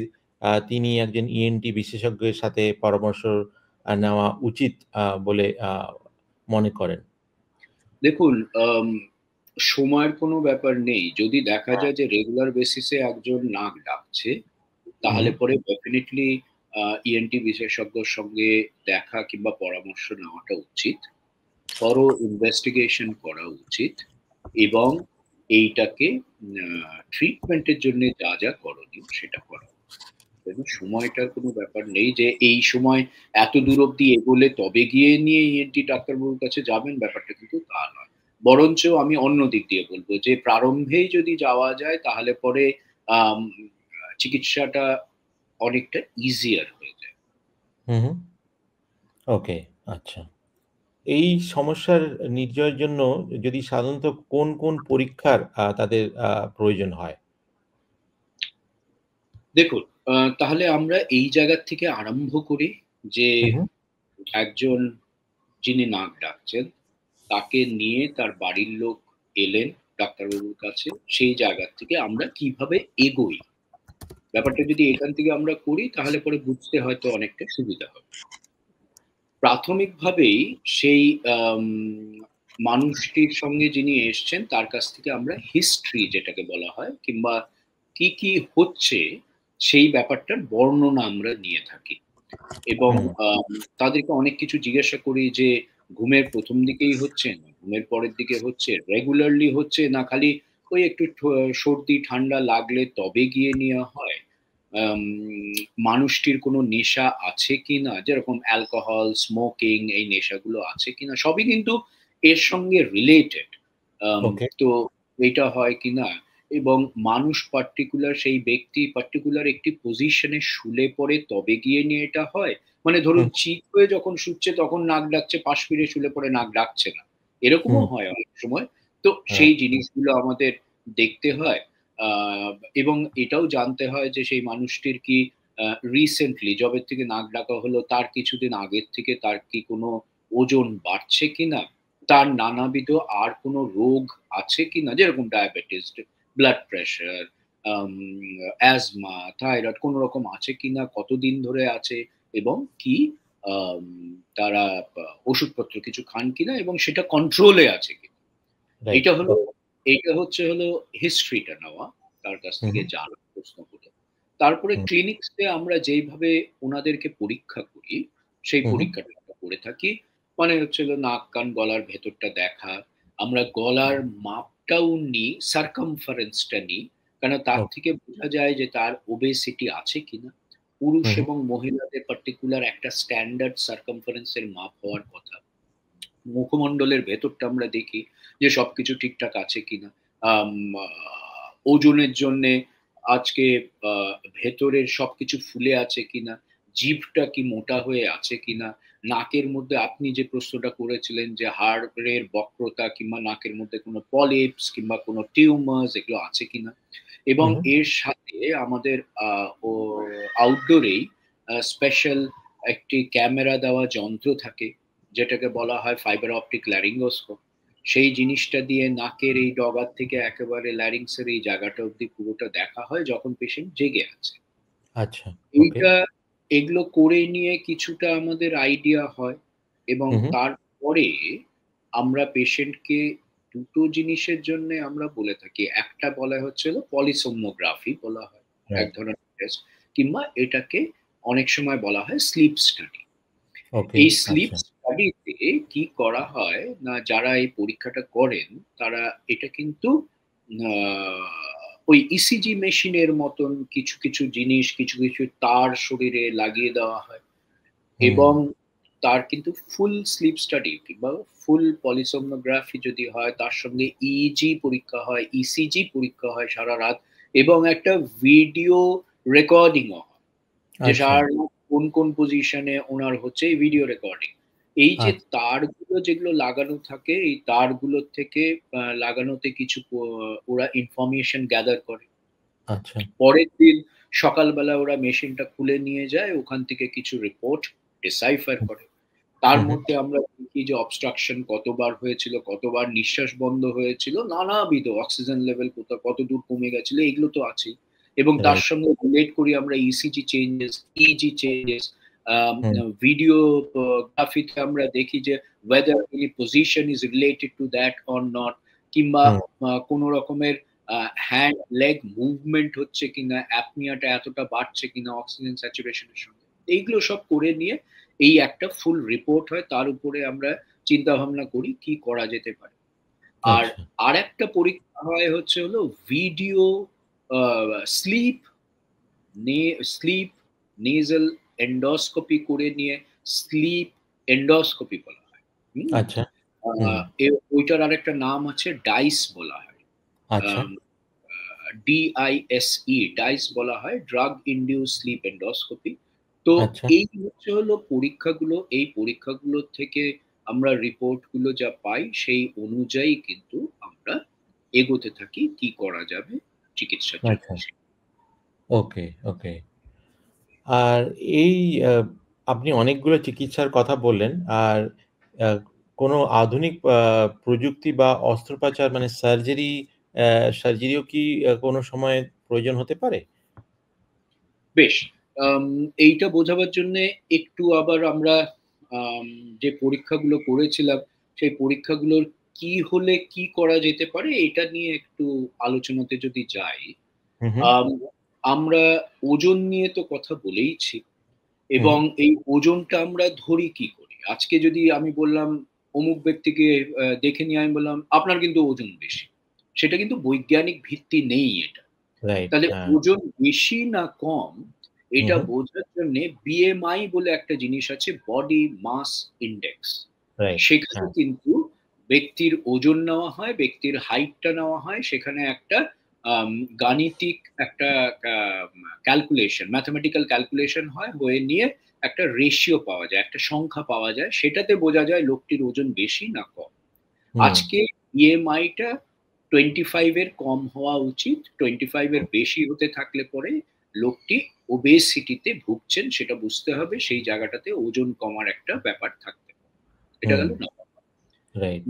তিনি একজন ইএনটি বিশেষজ্ঞের সাথে পরামর্শ নেওয়া উচিত বলে মনে করেন? দেখুন, সময়ের কোনো ব্যাপার নেই। যদি দেখা যায় যে রেগুলার বেসিসে একজন নাক ডাকছে, হুম, তাহলে পরে ডেফিনিটলি ইএনটি বিশেষজ্ঞর সঙ্গে দেখা কিংবা পরামর্শ নেওয়াটা উচিত। থরো ইনভেস্টিগেশন করা উচিত এবং এইটাকে ট্রিটমেন্টের জন্য যা করণীয় সেটা করা উচিত। এবং সময়টার কোনো ব্যাপার নেই যে এই সময় এত দূর অব্দি এগোলে তবে গিয়ে নিয়ে ইএনটি ডাক্তারবাবুর কাছে যাবেন, ব্যাপারটা কিন্তু তা নয়। বরঞ্চ আমি অন্য দিক দিয়ে বলব যে প্রারম্ভেই যদি যাওয়া যায় তাহলে পরে আম চিকিৎসাটা অনেকটা ইজিয়ার হয়ে যায়। হু, হু। ওকে, আচ্ছা। এই সমস্যার নির্ণয়ের জন্য যদি সাধারণত কোন পরীক্ষার তাদের প্রয়োজন হয়? দেখুন, তাহলে আমরা এই জায়গা থেকে আরম্ভ করি যে হু, হু, একজন যিনি নাক ডাকছেন তাকে নিয়ে তার বাড়ির লোক এলেন ডাক্তারবাবুর কাছে। সেই জায়গা থেকে আমরা কিভাবে এগোই? ব্যাপারটা যদি এখান থেকে আমরা করি তাহলে পরে বুঝতে হয়তো অনেকটা সুবিধা হবে। প্রাথমিকভাবেই সেই আম মানুষটির সঙ্গে যিনি এসছেন তার কাছ থেকে আমরা হিস্ট্রি যেটাকে বলা হয় কিংবা কি হচ্ছে সেই ব্যাপারটার বর্ণনা আমরা নিয়ে থাকি। এবং হুম, তাদেরকে অনেক কিছু জিজ্ঞাসা করি যে ঘুমের ১ম দিকেই হচ্ছে, না ঘুমের পরের দিকে হচ্ছে, রেগুলারলি হচ্ছে, না খালি ওই একটু সর্দি ঠান্ডা লাগলে তবে গিয়ে নেয়া হয়। আম মানুষটির কোনো নেশা আছে কিনা? যেরকম অ্যালকোহল, স্মোকিং এই নেশাগুলো আছে কিনা? সবই কিন্তু এর সঙ্গে রিলেটেড। ওকে। তো এটা হয় কিনা? এবং মানুষ পার্টিকুলার সেই ব্যক্তি পার্টিকুলার একটি পজিশনে শুলে পড়ে তবে গিয়ে নিয়ে এটা হয়? মানে ধরুন হুম, চিত হয়ে যখন শুচ্ছে তখন নাক ডাকছে, পাশ ফিরে শুলে পড়ে নাক ডাকছে না। এরকমও হুম, হয় অনেক সময়। তো হ্যাঁ, সেই জিনিসগুলো আমাদের দেখতে হয়। আ এবং এটাও জানতে হয় যে সেই মানুষটির কি আ রিসেন্টলি যবে থেকে নাক ডাকা হলো তার কিছুদিন আগের থেকে তার কি কোনো ওজন বাড়ছে কিনা? তার নানাবিধ আর কোনো রোগ আছে কিনা? যেরকম ডায়াবেটিস, ব্লাড প্রেশার, আম অ্যাজমা, থাইরয়েড কোন রকম আছে কিনা? কতদিন ধরে আছে? এবং কি আম তারা ওষুধপত্র কিছু খান কিনা? এবং সেটা কন্ট্রোল এ আছে কিনা? রাইট। এইটা হলো হিস্ট্রিটা নেওয়া, তার কাছ হু, থেকে হু, জানা প্রশ্ন করে। তারপরে হুম, ক্লিনিক্সে আমরা যেইভাবে উনাদেরকে পরীক্ষা করি, সেই হু, হু, পরীক্ষাটা আমরা করে থাকি। মানে হচ্ছে হলো নাক, কান, গলার ভেতরটা দেখা। আমরা গলার মাপটাও নিই, সার্কামফারেন্স টা নিই। কেন তার ওকে, থেকে বোঝা যায় যে তার ওবেসিটি আছে কিনা। পুরুষ হু, হু, এবং মহিলাদের পার্টিকুলার একটা স্ট্যান্ডার্ড সার্কামফারেন্স এর মাপ হওয়ার কথা। মুখমণ্ডলের ভেতরটা আমরা দেখি যে সবকিছু ঠিকঠাক আছে কিনা। আম আ ওজনের জন্যে আজকে আ ভেতরের সবকিছু ফুলে আছে কিনা, জিভটা কি মোটা হয়ে আছে কিনা, নাকের মধ্যে আপনি যে প্রশ্নটা করেছিলেন যে হাড়ের বক্রতা কিংবা নাকের মধ্যে কোনো পলিপস কিংবা কোনো টিউমারস এগুলো আছে কিনা। হু, এবং হু, এর সাথে আমাদের ও আউটডোরেই স্পেশাল একটি ক্যামেরা দেওয়া যন্ত্র থাকে। যেটাকে বলা হয় ফাইবার অপটিক ল্যারিঙ্গোস্কোপ। সেই জিনিসটা দিয়ে নাকের এই ডগার থেকে একেবারে ল্যারিংসের এই জায়গাটা অব্দি পুরোটা দেখা হয় যখন পেশেন্ট জেগে আছে। আচ্ছা, ওকে, এইটা এগুলো করে নিয়ে কিছুটা আমাদের আইডিয়া হয় এবং হু, হু, তারপরে আমরা পেশেন্টকে ২ টো জিনিসের জন্যে আমরা বলে থাকি। একটা বলা হচ্ছে হলো পলিসোমনোগ্রাফি বলা হয়। এক রাইট, ধরনের টেস্ট কিংবা এটাকে অনেক সময় বলা হয় স্লিপ স্টাডি। এই স্লিপ স্টাডিতে কি করা হয় না, যারা এই পরীক্ষাটা করেন তারা এটা কিন্তু ওই ইসিজি মেশিনের মতন কিছু কিছু জিনিস, কিছু কিছু তার শরীরে লাগিয়ে দেওয়া হয় এবং তার কিন্তু ফুল স্লিপ স্টাডি কিংবা ফুল পলিসোনোগ্রাফি যদি হয়, তার সঙ্গে ইইজি পরীক্ষা হয়, ইসিজি পরীক্ষা হয় সারা রাত, এবং একটা ভিডিও রেকর্ডিংও হয় যে সারা রাত কোন কোন পজিশনে ওনার হচ্ছে এই ভিডিও রেকর্ডিং। এই যে তারগুলো যেগুলো লাগানো থাকে, এই তারগুলোর থেকে লাগানোতে কিছু ওরা ইনফরমেশন গ্যাদার করে। পরের দিন সকালবেলা ওরা মেশিনটা খুলে নিয়ে যায়, ওখান থেকে কিছু রিপোর্ট ডিসাইফার করে। তার মধ্যে আমরা দেখি যে অবস্ট্রাকশন কতবার হয়েছিল, কতবার নিঃশ্বাস বন্ধ হয়েছিল, নানাবিধ অক্সিজেন লেভেল কত দূর কমে গেছিল, এগুলো তো আছেই। এবং তার সঙ্গে রিলেট করি আমরা ইসিজি চেঞ্জেস, ইজি চেঞ্জেস, ভিডিওগ্রাফিতে আমরা দেখি যে whether any position is related to that or not, কিংবা কোন রকমের হ্যান্ড লেগ মুভমেন্ট হচ্ছে কিনা, অ্যাপনিয়াটা এতটা বাড়ছে কিনা অক্সিজেন স্যাচুরেশনের সঙ্গে, এইগুলো সব করে নিয়ে এই একটা ফুল রিপোর্ট হয়। তার উপরে আমরা চিন্তা ভাবনা করি কি করা যেতে পারে। আর একটা পরীক্ষা হয় হচ্ছে হলো ভিডিও স্লিপ নেজাল এন্ডোস্কোপি করে নিয়ে স্লিপ এন্ডোস্কোপি বলা হয়। ওইটার আরেকটা নাম আছে ডাইস বলা হয়, DISE ডাইস বলা হয়, ড্রাগ ইনডিউস স্লিপ এন্ডোস্কোপি। তো এই হচ্ছে হলো পরীক্ষাগুলো। এই পরীক্ষাগুলো থেকে আমরা রিপোর্ট গুলো যা পাই সেই অনুযায়ী কিন্তু আমরা এগোতে থাকি কি করা যাবে চিকিৎসার জন্য। ওকে, ওকে। আর এই আপনি অনেকগুলো চিকিৎসার কথা বললেন। আর কোনো আধুনিক প্রযুক্তি বা অস্ত্রোপচার মানে সার্জারিও কি কোনো সময় প্রয়োজন হতে পারে? বেশ, এইটা বোঝাবার জন্যে একটু আবার আমরা যে পরীক্ষাগুলো করেছিলাম সেই পরীক্ষাগুলোর কি হলে কি করা যেতে পারে এটা নিয়ে একটু আলোচনাতে যদি যাই, আমরা ওজন নিয়ে তো কথা বলেইছি, এবং এই ওজনটা আমরা ধরি কি করি। আজকে যদি আমি বললাম অমুক ব্যক্তিকে দেখে নিয়ে আমি বললাম আপনার কিন্তু ওজন বেশি, সেটা কিন্তু বৈজ্ঞানিক ভিত্তি নেই এটা। তাহলে ওজন বেশি না কম এটা বোঝার জন্য BMI বলে একটা জিনিস আছে, বডি মাস ইন্ডেক্স। সেখানে কিন্তু ব্যক্তির ওজন নেওয়া হয়, ব্যক্তির হাইটটা নেওয়া হয়, সেখানে একটা গাণিতিক একটা ক্যালকুলেশন, ম্যাথমেটিক্যাল ক্যালকুলেশন হয়, হয়ে নিয়ে একটা রেশিও পাওয়া যায়, একটা সংখ্যা পাওয়া যায়, সেটাতে বোঝা যায় লোকটির ওজন বেশি না কম। আজকে BMI-টা 25 এর কম হওয়া উচিত, 25 এর বেশি হতে থাকলে পরে লোকটি ওবেসিটিতে ভুগছেন সেটা বুঝতে হবে, সেই জায়গাটাতে ওজন কমার একটা ব্যাপার থাকতে হবে। এটা গেল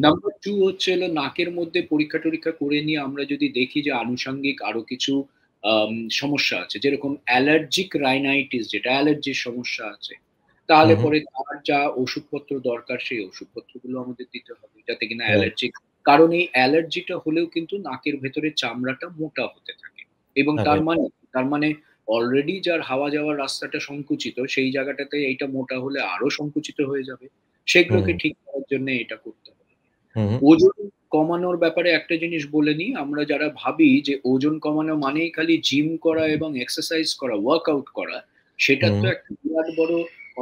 নাম্বার 2 হচ্ছে হলো নাকের মধ্যে পরীক্ষা টরীক্ষা করে নিয়ে আমরা যদি দেখি যে আনুষঙ্গিক আরো কিছু সমস্যা আছে, যেরকম অ্যালার্জিক রাইনাইটিস, যেটা অ্যালার্জির সমস্যা আছে, তাহলে পরে তার যা ওষুধপত্র দরকার সেই ওষুধপত্রগুলো আমাদের দিতে হবে যাতে কিনা অ্যালার্জিক, কারণ এই অ্যালার্জিটা হলেও কিন্তু নাকের ভেতরে চামড়াটা মোটা হতে থাকে, এবং তার মানে অলরেডি যার হাওয়া যাওয়ার রাস্তাটা সংকুচিত, সেই জায়গাটাতে এইটা মোটা হলে আরো সংকুচিত হয়ে যাবে। সেগুলোকে ঠিক করার জন্য এটা করতে হবে। ওজন কমানোর ব্যাপারে একটা জিনিস বলে নিই, আমরা যারা ভাবি যে ওজন কমানো মানেই খালি জিম করা এবং এক্সারসাইজ করা, ওয়ার্কআউট করা, সেটার তো একটা বিরাট বড়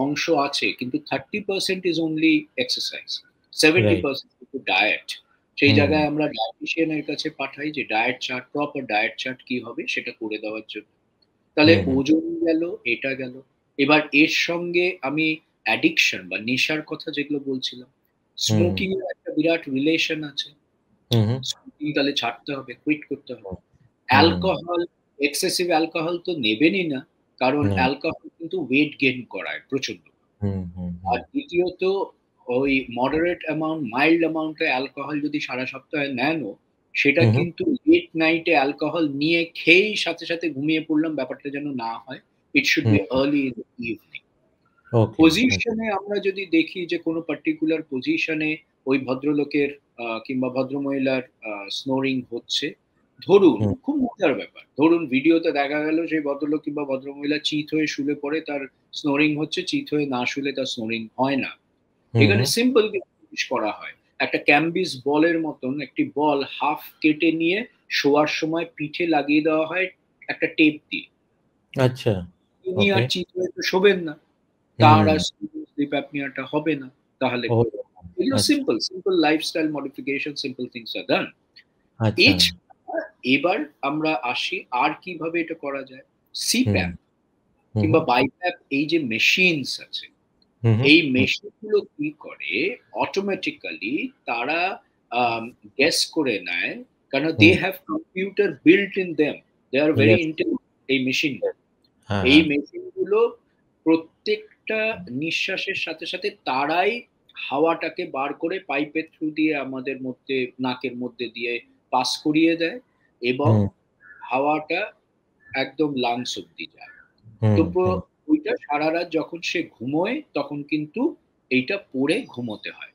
অংশ আছে, কিন্তু 30% ইজ অনলি এক্সারসাইজ, 70% কিন্তু ডায়েট। সেই জায়গায় আমরা ডায়েটিশিয়ানের কাছে পাঠাই যে diet chart, proper diet chart কি হবে সেটা করে দেওয়ার জন্য। তাহলে ওজন গেল, এটা গেল। এবার এর সঙ্গে আমি অ্যাডিকশন বা নেশার কথা যেগুলো বলছিলাম, স্মোকিং এর একটা বিরাট রিলেশন আছে। স্মোকিং তাহলে ছাড়তে হবে, কুইট করতে হবে। অ্যালকোহল, এক্সেসিভ অ্যালকোহল তো নেবেনই না, কারণ অ্যালকোহল কিন্তু ওয়েট গেইন করায় প্রচন্ড। আর দ্বিতীয়ত ওই মডারেট অ্যামাউন্ট, মাইল্ড অ্যামাউন্টে অ্যালকোহল যদি সারা সপ্তাহে নেনও, সেটা কিন্তু লেট নাইটে অ্যালকোহল নিয়ে খেয়েই সাথে সাথে ঘুমিয়ে পড়লাম, ব্যাপারটা যেন না হয়। It should be early in the evening. পজিশনে আমরা যদি দেখি যে কোনো পার্টিকুলার পজিশনে ওই ভদ্রলোকের কিংবা ভদ্রমহিলার স্নোরিং হচ্ছে, ধরুন খুব মজার ব্যাপার, ধরুন ভিডিওতে দেখা গেল সেই ভদ্রলোক কিংবা ভদ্রমহিলা চিৎ হয়ে শুলে পড়ে, তার স্নোরিং হচ্ছে, চিৎ হয়ে না শুলে তার স্নোরিং হয় না। এখানে সিম্পল জিনিস করা হয়, একটা ক্যাম্বিস বলের মতন একটি বল হাফ কেটে নিয়ে শোয়ার সময় পিঠে লাগিয়ে দেওয়া হয় একটা টেপ দিয়ে। আচ্ছা, তিনি আর ওকে। চিৎ হয়ে তো শোবেন না, তার আর স্লিপ অ্যাপনিয়াটা হবে না। তাহলে ও এগুলো আচ্ছা, simple lifestyle modification, simple things আর ডান। আচ্ছা। এছাড়া এবার আমরা আসি আর কিভাবে এটা করা যায়। হুম, সিপ্যাপ হুম, কিংবা বাইপ্যাপ, এই যে মেশিনস আছে, হুম, হুম, এই হুম, মেশিন গুলো কি করে, অটোমেটিক্যালি তারা গেস করে নেয়, কারণ they hmm, have computer built in them, they are very yes, intelligent এই মেশিন। হ্যাঁ, এই হ্যাঁ, মেশিন গুলো প্রত্যেকটা নিঃশ্বাসের সাথে সাথে তারাই হাওয়াটাকে বার করে পাইপের থ্রু দিয়ে আমাদের মধ্যে, নাকের মধ্যে দিয়ে পাস করিয়ে দেয়, এবং হুম, হাওয়াটা একদম লাংস অব্দি যায়। তো হুম, হুম, ওইটা সারা রাত যখন সে ঘুমোয় তখন কিন্তু এইটা পরে ঘুমোতে হয়।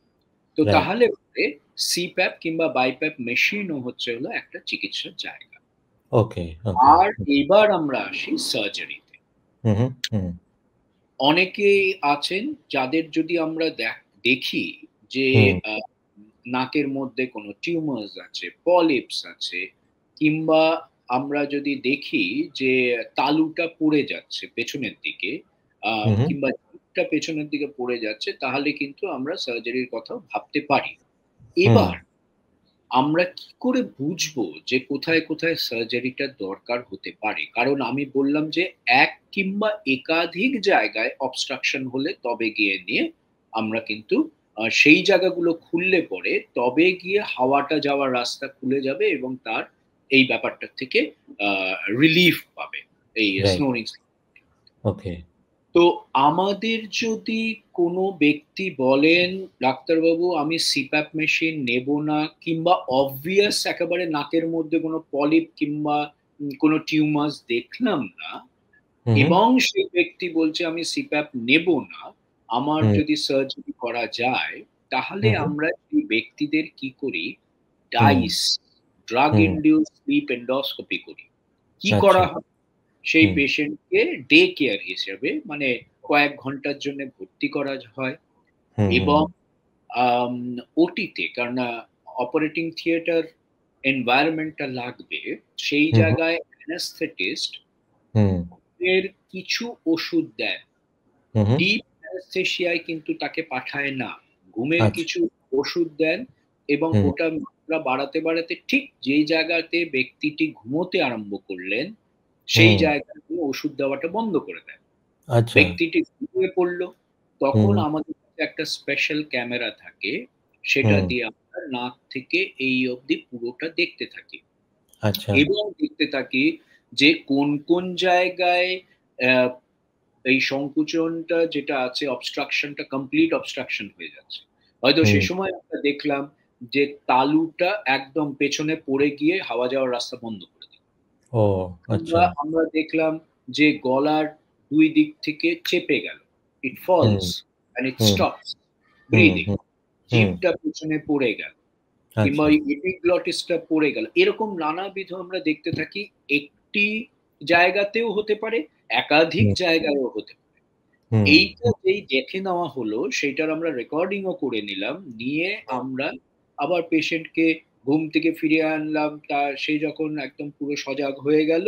তো রাইট, তাহলে পরে সিপ্যাপ কিংবা বাইপ্যাপ মেশিনও হচ্ছে হলো একটা চিকিৎসার জায়গা। ওকে, ওকে। আর এবার আমরা আসি সার্জারিতে। হুম, হুম, হুম, অনেকেই আছেন যাদের যদি আমরা দেখি যে হুম, আ নাকের মধ্যে কোনো টিউমারস আছে, পলিপস আছে, কিংবা আমরা যদি দেখি যে তালুটা পড়ে যাচ্ছে পেছনের দিকে, হুম, হুম, কিংবা জিভটা পেছনের দিকে পড়ে যাচ্ছে, তাহলে কিন্তু আমরা সার্জারির কথাও ভাবতে পারি। হুম, এবার আমরা কি করে বুঝবো যে কোথায় কোথায় সার্জারিটা দরকার হতে পারে? কারণ আমি বললাম যে এক কিংবা একাধিক জায়গায় অবস্ট্রাকশন হলে তবে গিয়ে নিয়ে আমরা কিন্তু সেই জায়গাগুলো খুললে পরে তবে গিয়ে হাওয়াটা যাওয়ার রাস্তা খুলে যাবে, এবং তার এই ব্যাপারটা থেকে আ রিলিফ পাবে এই রাইট, স্নোরিং। ওকে, তো আমাদের যদি কোনো ব্যক্তি বলেন, "ডাক্তারবাবু আমি সিপ্যাপ মেশিন নেব না", কিংবা obvious একেবারে নাকের মধ্যে কোনো পলিপ কিংবা কোনো টিউমারস দেখলাম না, হুম, হুম, এবং সেই ব্যক্তি বলছে আমি সিপ্যাপ নেব না, আমার হুম, যদি সার্জারি করা যায়, তাহলে হুম, হুম, আমরা এই ব্যক্তিদের কি করি? হুম, ডাইস, ড্রাগ হুম, ইনডিউসড স্লিপ এন্ডোস্কোপি করি। কি আচ্ছা, করা হয়? সেই হুম, পেশেন্টকে ডে কেয়ার হিসেবে, মানে কয়েক ঘন্টার জন্য ভর্তি করা হয়, হুম, হুম, এবং আম ওটিতে, কারণ অপারেটিং থিয়েটার এনভায়রনমেন্টটা লাগবে, সেই হুম, হুম, জায়গায় অ্যানেস্থেটিস্ট হুম, এর কিছু ওষুধ দেন। হুম, হুম, ডিপ অ্যানেস্থেসিয়ায় কিন্তু তাকে পাঠায় না। ঘুমের আচ্ছা, কিছু ওষুধ দেন, এবং হুম, ওটা মাত্রা বাড়াতে বাড়াতে ঠিক যেই জায়গাতে ব্যক্তিটি ঘুমোতে আরম্ভ করলেন, সেই হুম, জায়গায় তিনি ওষুধ দেওয়াটা বন্ধ করে দেন। আচ্ছা, ব্যক্তিটি ঘুমিয়ে পড়ল। তখন হুম, আমাদের কাছে একটা স্পেশাল ক্যামেরা থাকে। সেটা হুম, দিয়ে আমরা নাক থেকে এই অবধি পুরোটা দেখতে থাকি। আচ্ছা, এবং দেখতে থাকি যে কোন কোন জায়গায় অ্যা এই সংকুচনটা যেটা আছে, অবস্ট্রাকশনটা কমপ্লিট অবস্ট্রাকশন হয়ে যাচ্ছে। হয়তো সে হুম, সময় আমরা দেখলাম যে তালুটা একদম পেছনে পড়ে গিয়ে হাওয়া যাওয়ার রাস্তা বন্ধ করে দিল। ও আচ্ছা, কিংবা আমরা দেখলাম যে গলার ২ দিক থেকে চেপে গেল। It hmm, falls and it hmm, stops hmm, breathing. হুম, হুম, জিভটা পেছনে পড়ে গেল। কিংবা আচ্ছা, ওই এপিগ্লটিসটা পড়ে গেল। এরকম নানাবিধ আমরা দেখতে থাকি। একটি জায়গাতেও হতে পারে, একাধিক হুম, জায়গায়ও হতে পারে। হুম, এইটা যেই দেখে নেওয়া হলো, সেইটার আমরা রেকর্ডিং ও করে নিলাম। নিয়ে হুম, আমরা আবার পেশেন্টকে ঘুম থেকে ফিরিয়ে আনলাম। সে যখন একদম পুরো সজাগ হয়ে গেল,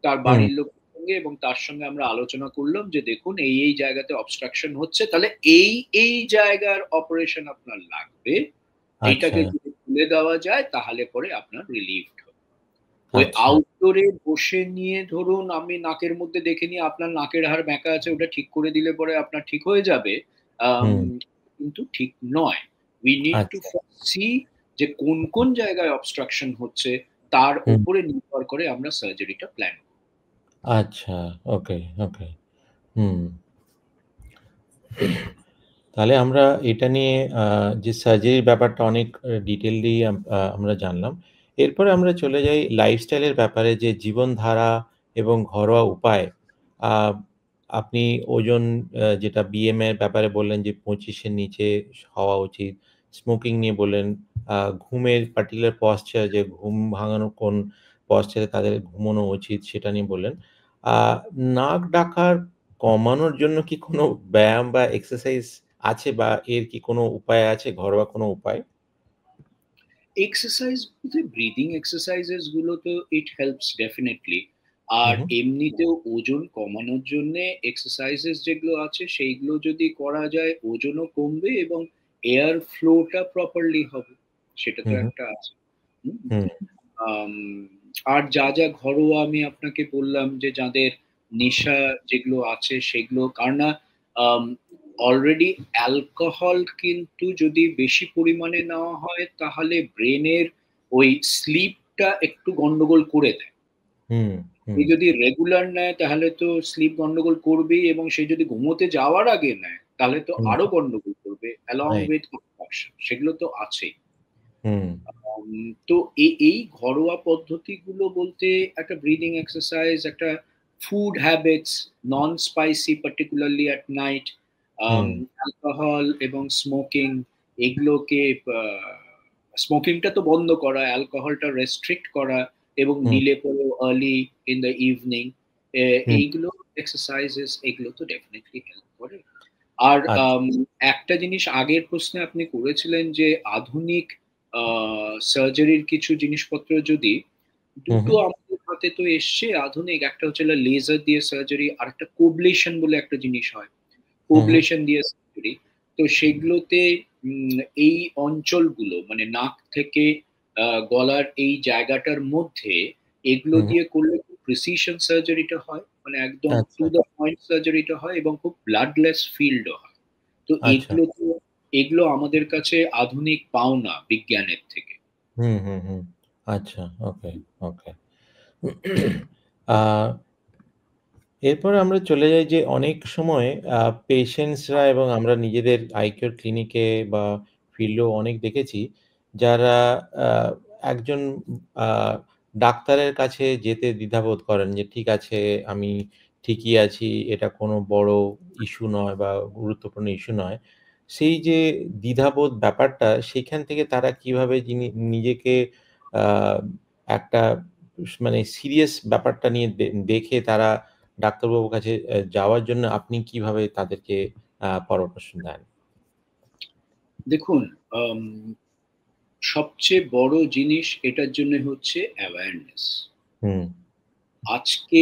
তার হুম, বাড়ির লোকের সঙ্গে এবং তার সঙ্গে আমরা আলোচনা করলাম যে, "দেখুন এই জায়গাতে অবস্ট্রাকশন হচ্ছে। তাহলে এই জায়গার অপারেশন আপনার লাগবে। আচ্ছা, এইটাকে যদি তুলে দেওয়া যায় তাহলে পরে আপনার রিলিভড হবে।" ওই আচ্ছা, আউটডোরে বসে নিয়ে ধরুন আমি নাকের মধ্যে দেখে নিয়ে আপনার নাকের হাড় ব্যাঁকা আছে ওটা ঠিক করে দিলে পরে আপনার ঠিক হয়ে যাবে। আম হুম, কিন্তু ঠিক নয়। We need to আচ্ছা, first see যে কোন কোন জায়গায় obstruction হচ্ছে, তার হুম, উপরে নির্ভর করে আমরা সার্জারিটা প্ল্যান করব। আচ্ছা, ওকে, ওকে, হুম। তাহলে আমরা এটা নিয়ে যে সার্জারির ব্যাপারটা অনেক ডিটেইললি আমরা জানলাম। এরপরে আমরা চলে যাই লাইফস্টাইলের ব্যাপারে যে জীবনধারা এবং ঘরোয়া উপায়। আ আপনি ওজন যেটা BMI এর ব্যাপারে বললেন যে ২৫ এর নিচে হওয়া উচিত। স্মোকিং নিয়ে বললেন, ঘুমের পার্টিকুলার পশ্চার যে ঘুম ভাঙানো কোন ছেড়ে তাদের ঘুমানো উচিত সেটা নিয়ে বললেন। আ নাক ডাকার কমানোর জন্য কি কোনো ব্যায়াম বা এক্সারসাইজ আছে বা এর কি কোনো উপায় আছে, ঘরোয়া কোনো উপায়? এক্সারসাইজ বলতে ব্রিদিং এক্সারসাইজেস গুলো তো ইট হেল্পস ডেফিনিটলি। হু, আর হু, এমনিতেও ওজন কমানোর জন্যে এক্সারসাইজেস যেগুলো আছে সেইগুলো যদি করা যায় ওজনও কমবে এবং এয়ার ফ্লোটা প্রপারলি হবে। সেটা হু, তো হু, একটা আছে। হুম? হুম, আম আর যা ঘরোয়া আমি আপনাকে বললাম যে যাদের নেশা যেগুলো আছে সেগুলো কারণ না আম অলরেডি অ্যালকোহল কিন্তু যদি বেশি পরিমাণে নেওয়া হয় তাহলে ব্রেনের ওই স্লিপটা একটু গন্ডগোল করে দেয়। হুম, হুম, সে যদি রেগুলার নেয় তাহলে তো স্লিপ গন্ডগোল করবেই এবং সে যদি ঘুমোতে যাওয়ার আগে নেয় তাহলে তো হুম, আরো গন্ডগোল করবে অ্যালং রাইট। উইথ কনসাম্পশন সেগুলো তো আছেই। হুম, তো এই ঘরোয়া পদ্ধতিগুলো বলতে একটা ব্রিদিং এক্সারসাইজ, একটা food habits, non spicy particularly at night, hmm, alcohol এবং স্মোকিং এগুলোকে স্মোকিংটা তো বন্ধ করা, অ্যালকোহলটা রেস্ট্রিক্ট করা এবং হুম, নিলে পরেও আর্লি ইন দ্য ইভনিং হুম, এইগুলো এক্সারসাইজেস এগুলো তো ডেফিনেটলি হেল্প করে। আর আচ্ছা। একটা জিনিস আগের প্রশ্নে আপনি করেছিলেন যে আধুনিক আ সার্জারির কিছু জিনিসপত্র যদি হু, হু, দুটো আমাদের হাতে তো এসছে আধুনিক। একটা হচ্ছে হলো লেজার দিয়ে সার্জারি, আরেকটা কোবলেশন বলে একটা জিনিস হয়। হু, হু, কোবলেশন দিয়ে সার্জারি। তো সেগুলোতে উম এই অঞ্চলগুলো মানে নাক থেকে আ গলার এই জায়গাটার মধ্যে এগুলো হু, হু, দিয়ে করলে খুব প্রিসিশন সার্জারিটা হয়। মানে একদম টু আচ্ছা, দ্য পয়েন্ট সার্জারিটা হয় এবং খুব ব্লাডলেস ফিল্ডও হয়। তো আচ্ছা। এগুলো আমাদের কাছে আধুনিক পাওনা বিজ্ঞানের থেকে। হুম, হুম, হুম। আচ্ছা, ওকে, ওকে। আ এরপরে আমরা চলে যাই যে অনেক সময় পেশেন্টসরা এবং আমরা নিজেদের আই কিউর ক্লিনিকে বা ফিল্ডেও অনেক দেখেছি যারা আ একজন আ ডাক্তারের কাছে যেতে দ্বিধাবোধ করেন যে, "ঠিক আছে, আমি ঠিকই আছি। এটা কোনো বড় ইস্যু নয় বা গুরুত্বপূর্ণ ইস্যু নয়।" সেই যে দ্বিধাবোধ ব্যাপারটা, সেখান থেকে তারা কিভাবে নিজেকে আ একটা মানে সিরিয়াস ব্যাপারটা নিয়ে দেখে তারা ডাক্তারবাবুর কাছে যাওয়ার জন্য আপনি কিভাবে তাদেরকে পরামর্শ দেন? দেখুন, আম সবচেয়ে বড় জিনিস এটার জন্য হচ্ছে অ্যাওয়ারনেস। হুম, আজকে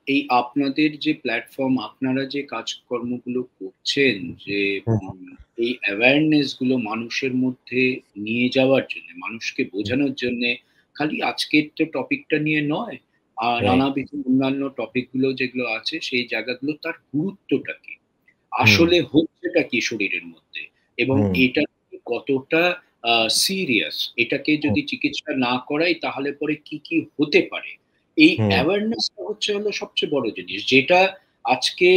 এই আপনাদের যে প্ল্যাটফর্ম, আপনারা যে কাজকর্মগুলো করছেন যে হুম, উম এই অ্যাওয়ারনেস গুলো মানুষের মধ্যে নিয়ে যাওয়ার জন্যে, মানুষকে হুম, বোঝানোর জন্যে খালি আজকের তো টপিকটা নিয়ে নয়, রাইট। নানাবিধ অন্যান্য টপিক গুলো যেগুলো আছে সেই জায়গাগুলো তার গুরুত্বটা কি? হুম, আসলে হচ্ছেটা কি শরীরের মধ্যে? এবং হুম, এটা কতটা সিরিয়াস? এটাকে হুম, যদি চিকিৎসা না করাই তাহলে পরে কি হতে পারে? এই হুম, অ্যাওয়ারনেস টা হচ্ছে হলো সবচেয়ে বড় জিনিস। যেটা আজকে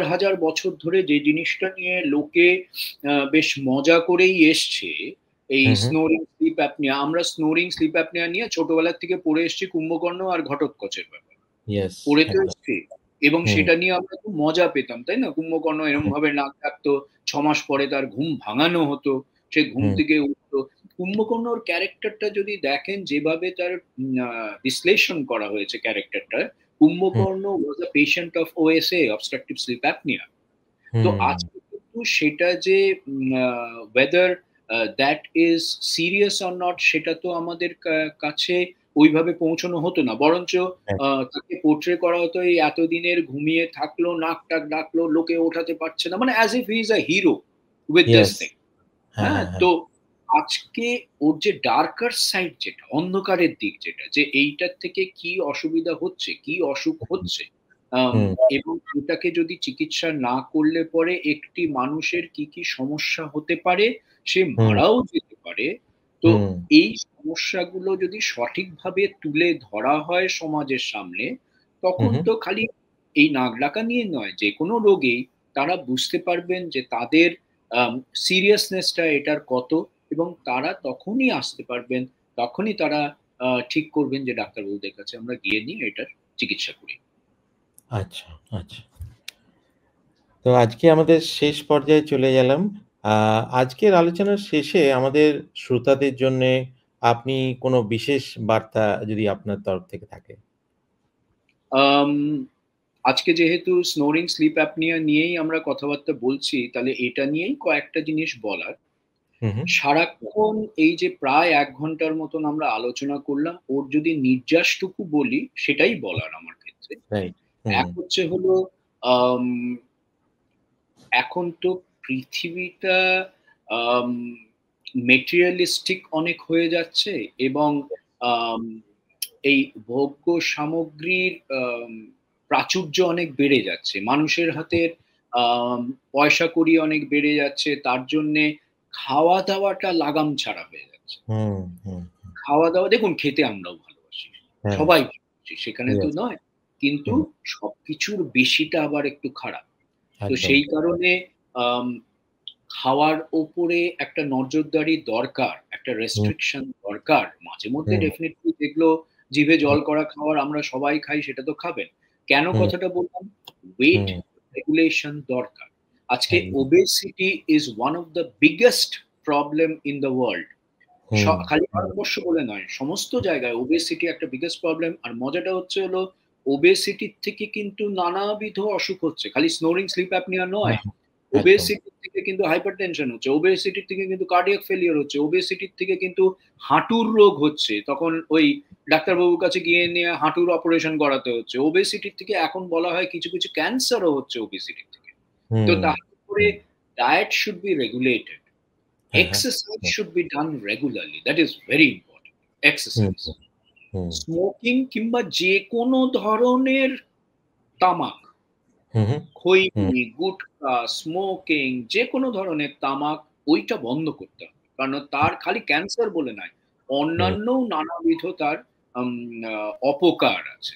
হাজার বছর ধরে যে জিনিসটা নিয়ে লোকে বেশ মজা করেই এসছে, এই হুম, হুম, স্নোরিং স্লিপ অ্যাপনিয়া। আমরা স্নোরিং স্লিপ অ্যাপনিয়া নিয়ে ছোটবেলা থেকে পড়ে এসেছি কুম্ভকর্ণ আর ঘটোৎকচের ব্যাপারে। ইয়েস, পড়ে তো একদম। এসছি এবং হুম, সেটা নিয়ে আমরা খুব মজা পেতাম, তাই না? কুম্ভকর্ণ হুম, এরমভাবে নাক ডাকতো, ৬ মাস পরে তার ঘুম ভাঙানো হতো। সে ঘুম হুম, থেকে উঠতো। কুম্ভকর্ণর ক্যারেক্টারটা যদি দেখেন যেভাবে তার বিশ্লেষণ করা হয়েছে ক্যারেক্টারটার, হুম, Kumbhakarna was a patient of OSA, obstructive sleep apnea। তো হুম, আজকে কিন্তু সেটা যে whether that is serious or not সেটা তো আমাদের কাছে ওইভাবে পৌঁছানো হতো না। বরঞ্চ রাইট। তাকে পোর্ট্রে করা হতো এই এতদিনের ঘুমিয়ে থাকলো, নাক-টাক ডাকলো, লোকে ওঠাতে পারছে না। মানে as if he is a hero with this yes. thing। হ্যাঁ, হ্যাঁ? হ্যাঁ, হ্যাঁ। তো আজকে ওর যে ডার্কার সাইড যেটা, অন্ধকারের দিক যেটা, যে এইটার থেকে কি অসুবিধা হচ্ছে, কি অসুখ হুম, হচ্ছে, আম হুম, এবং এটাকে যদি চিকিৎসা না করলে পরে একটি মানুষের কি সমস্যা হতে পারে, সে হুম, মারাও যেতে পারে। তো হুম, এই সমস্যাগুলো যদি সঠিকভাবে তুলে ধরা হয় সমাজের সামনে, হুম, তখন হুম, তো খালি এই নাক ডাকা নিয়ে নয়, যেকোনো রোগেই তারা বুঝতে পারবেন যে তাদের আম সিরিয়াসনেস টা এটার কত এবং তারা তখনই আসতে পারবেন, তখনই তারা ঠিক করবেন যে ডাক্তারবাবুদের কাছে আমরা গিয়ে নিয়ে এটার চিকিৎসা করি। আচ্ছা, আচ্ছা। তো আজকে আমাদের শেষ পর্যায়ে চলে গেলাম। আ আজকের আলোচনার শেষে আমাদের শ্রোতাদের জন্যে আপনি কোনো বিশেষ বার্তা যদি আপনার তরফ থেকে থাকে? আম আজকে যেহেতু স্নোরিং স্লিপ অ্যাপনিয়া নিয়েই আমরা কথাবার্তা বলছি, তাহলে এটা নিয়েই কয়েকটা জিনিস বলার। হু, হু। সারাক্ষণ এই যে প্রায় ১ ঘন্টার মতন আমরা আলোচনা করলাম, ওর যদি নির্যাসটুকু বলি, সেটাই বলার আমার ক্ষেত্রে। রাইট। হুম, এক হচ্ছে হলো আম এখন তো পৃথিবীটা আম মেটেরিয়ালিস্টিক অনেক হয়ে যাচ্ছে এবং আম এই ভোগ্য সামগ্রীর প্রাচুর্য অনেক বেড়ে যাচ্ছে। মানুষের হাতের পয়সাকড়ি অনেক বেড়ে যাচ্ছে। তার জন্যে খাওয়া-দাওয়াটা লাগাম ছাড়া হয়ে যাচ্ছে। হুম, হুম। খাওয়া-দাওয়া দেখুন খেতে আমরাও ভালোবাসি। হ্যাঁ, সবাই ভালোবাসি, সেখানে তো ইয়েস। নয়। কিন্তু হুম, সবকিছুর বেশিটা আবার একটু খারাপ। তো একদম। সেই কারণে আম খাওয়ার উপরে একটা নজরদারি দরকার, একটা হুম, রেস্ট্রিকশন দরকার। মাঝে মধ্যে হুম, ডেফিনিটলি যেগুলো জিভে হুম, জল করা খাবার আমরা সবাই খাই সেটা তো খাবেন। কেন হুম, কথাটা বললাম? ওয়েট হুম, রেগুলেশন দরকার। আজকে একদম। Obesity is one of the biggest problem in the world. Hmm, খালি হুম, ভারতবর্ষ বলে নয়, সমস্ত জায়গায় ওবেসিটি একটা বিগেস্ট প্রবলেম। আর মজাটা হচ্ছে হলো ওবেসিটির থেকে কিন্তু নানাবিধ অসুখ হচ্ছে। খালি স্নোরিং স্লিপ অ্যাপনিয়া নয়। হুম, একদম। ওবেসিটির থেকে কিন্তু হাইপারটেনশন হচ্ছে। ওবেসিটির থেকে কিন্তু কার্ডিয়াক ফেলিউর হচ্ছে। ওবেসিটির থেকে কিন্তু হাঁটুর রোগ হচ্ছে। তখন ওই ডাক্তারবাবুর কাছে গিয়ে নিয়ে হাঁটুর অপারেশন করাতে হচ্ছে। ওবেসিটির থেকে এখন বলা হয় কিছু ক্যান্সারও হচ্ছে ওবেসিটির থেকে। তো হুম, তাহলে করে হুম, ডায়েট শুড বি রেগুলেটেড। হ্যাঁ, হ্যাঁ। Exercise hmm, should be done regularly. That is very important. Hmm, Exercise. Hmm, smoking কিংবা যেকোনো ধরনের তামাক, হুম, হুম, হুম, খৈনি, গুটখা, স্মোকিং যেকোনো ধরনের তামাক ওইটা বন্ধ করতে হবে। কারণ তার খালি ক্যান্সার বলে নয়, হুম, অন্যান্য নানাবিধ তার আম আ অপকার আছে।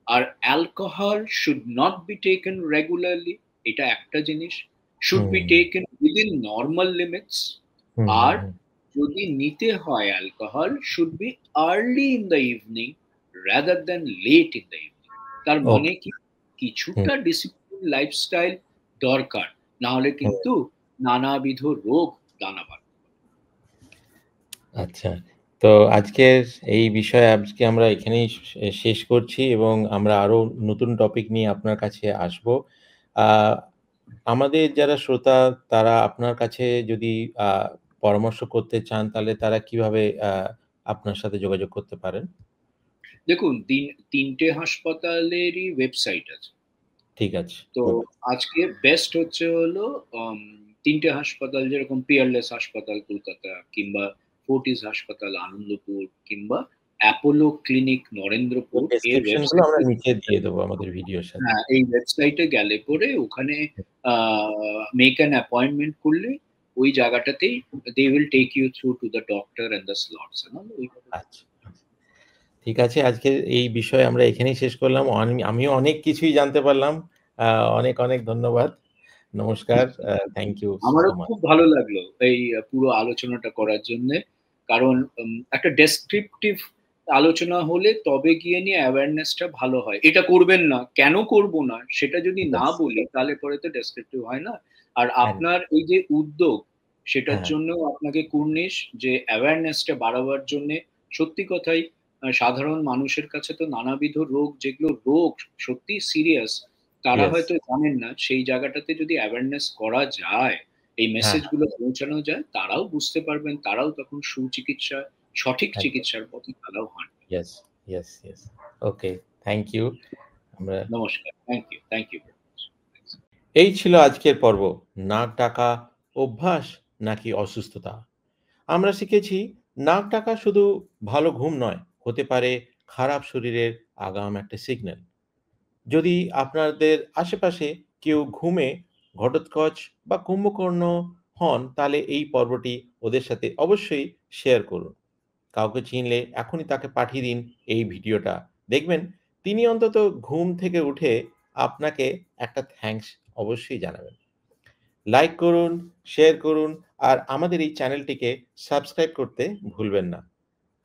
আর alcohol should not be taken regularly এটা একটা জিনিস। should be hmm, taken within normal limits হুম, আর হুম, যদি নিতে হয় alcohol should be early in the evening rather than late in the evening তার মানে ওকে। কি হুম, কিছুটা ডিসিপ্লিন লাইফস্টাইল দরকার না হলে হুম, কিন্তু নানাবিধ রোগ দানা বাঁধবে। আচ্ছা। তো আজকের এই বিষয়ে আজকে আমরা এখানেই শেষ করছি এবং আমরা আরো নতুন টপিক নিয়ে আপনার কাছে আসবো। আ আমাদের যারা শ্রোতা তারা আপনার কাছে যদি আ পরামর্শ করতে চান তাহলে তারা কিভাবে আপনার সাথে যোগাযোগ করতে পারেন? দেখুন ৩ টে হাসপাতালেরই ওয়েবসাইট আছে। ঠিক আছে, তো গুড। আজকে বেস্ট হচ্ছে হলো ৩ টে হাসপাতাল যেরকম পিয়ারলেস হাসপাতাল কলকাতা কিংবা ফোর্টিস হাসপাতাল আনন্দপুর কিংবা অ্যাপোলো ক্লিনিক নরেন্দ্রপুর এর এর ডেসক্রিপশন গুলো আমরা ওয়েবসাইটে নিচে দিয়ে দেবো আমাদের ভিডিওর সাথে। হ্যাঁ, এই ওয়েবসাইটে গেলে পরে ওখানে আ মেক অ্যান অ্যাপয়েন্টমেন্ট করলে ওই জায়গাটাতেই they will take you through to the doctor and the slots and all ওইভাবে আচ্ছা, আচ্ছা। ঠিক আছে, আজকে এই বিষয়ে আমরা এখানেই শেষ করলাম। আমিও অনেক কিছুই জানতে পারলাম। আ অনেক, অনেক ধন্যবাদ। নমস্কার। থ্যাংক ইউ সো আমারও মাচ। খুব ভালো লাগলো এই পুরো আলোচনাটা করার জন্যে। কারণ একটা ডেসক্রিপটিভ আলোচনা হলে তবে গিয়ে নিয়ে অ্যাওয়ারনেস টা ভালো হয়। এটা করবেন না, কেন করব না সেটা যদি না ইয়েস, বলি তাহলে পরে তো ডেসক্রিপটিভ হয় না। আর একদম। আপনার এই যে উদ্যোগ সেটার হ্যাঁ, জন্যও আপনাকে কুর্নিশ যে অ্যাওয়ারনেস টা বাড়াবার জন্যে সত্যি কথাই সাধারণ মানুষের কাছে তো নানাবিধ রোগ যেগুলো রোগ সত্যিই সিরিয়াস তারা ইয়েস। হয়তো জানেন না। সেই জায়গাটাতে যদি অ্যাওয়ারনেস করা যায়, এই হ্যাঁ, মেসেজ গুলো পৌঁছানো যায়, তারাও বুঝতে পারবেন, তারাও তখন সুচিকিৎসা, সঠিক একদম। চিকিৎসার পথে তারাও হাঁটবে। Yes, yes, yes. Okay, thank you. আমরা নমস্কার। Thank you very much. এই ছিল আজকের পর্ব। নাক ডাকা অভ্যাস নাকি অসুস্থতা? আমরা শিখেছি নাক ডাকা শুধু ভালো ঘুম নয়, হতে পারে খারাপ শরীরের আগাম একটা সিগন্যাল। যদি আপনাদের আশেপাশে কেউ ঘুমে ঘটোৎকচ বা কুম্ভকর্ণ হন, তাহলে এই পর্বটি ওদের সাথে অবশ্যই শেয়ার করুন। কাউকে চিনলে এখনই তাকে পাঠিয়ে দিন এই ভিডিওটা। দেখবেন তিনি অন্তত ঘুম থেকে উঠে আপনাকে একটা থ্যাঙ্কস অবশ্যই জানাবেন। লাইক করুন, শেয়ার করুন আর আমাদের এই চ্যানেলটিকে সাবস্ক্রাইব করতে ভুলবেন না।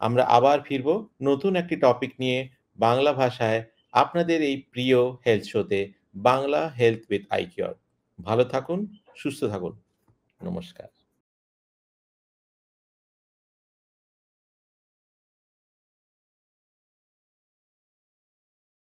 আমরা আবার ফিরব নতুন একটি টপিক নিয়ে বাংলা ভাষায় আপনাদের এই প্রিয় হেলথ শোতে বাংলা হেলথ উইথ আইকিওর। ভালো থাকুন, সুস্থ থাকুন। নমস্কার।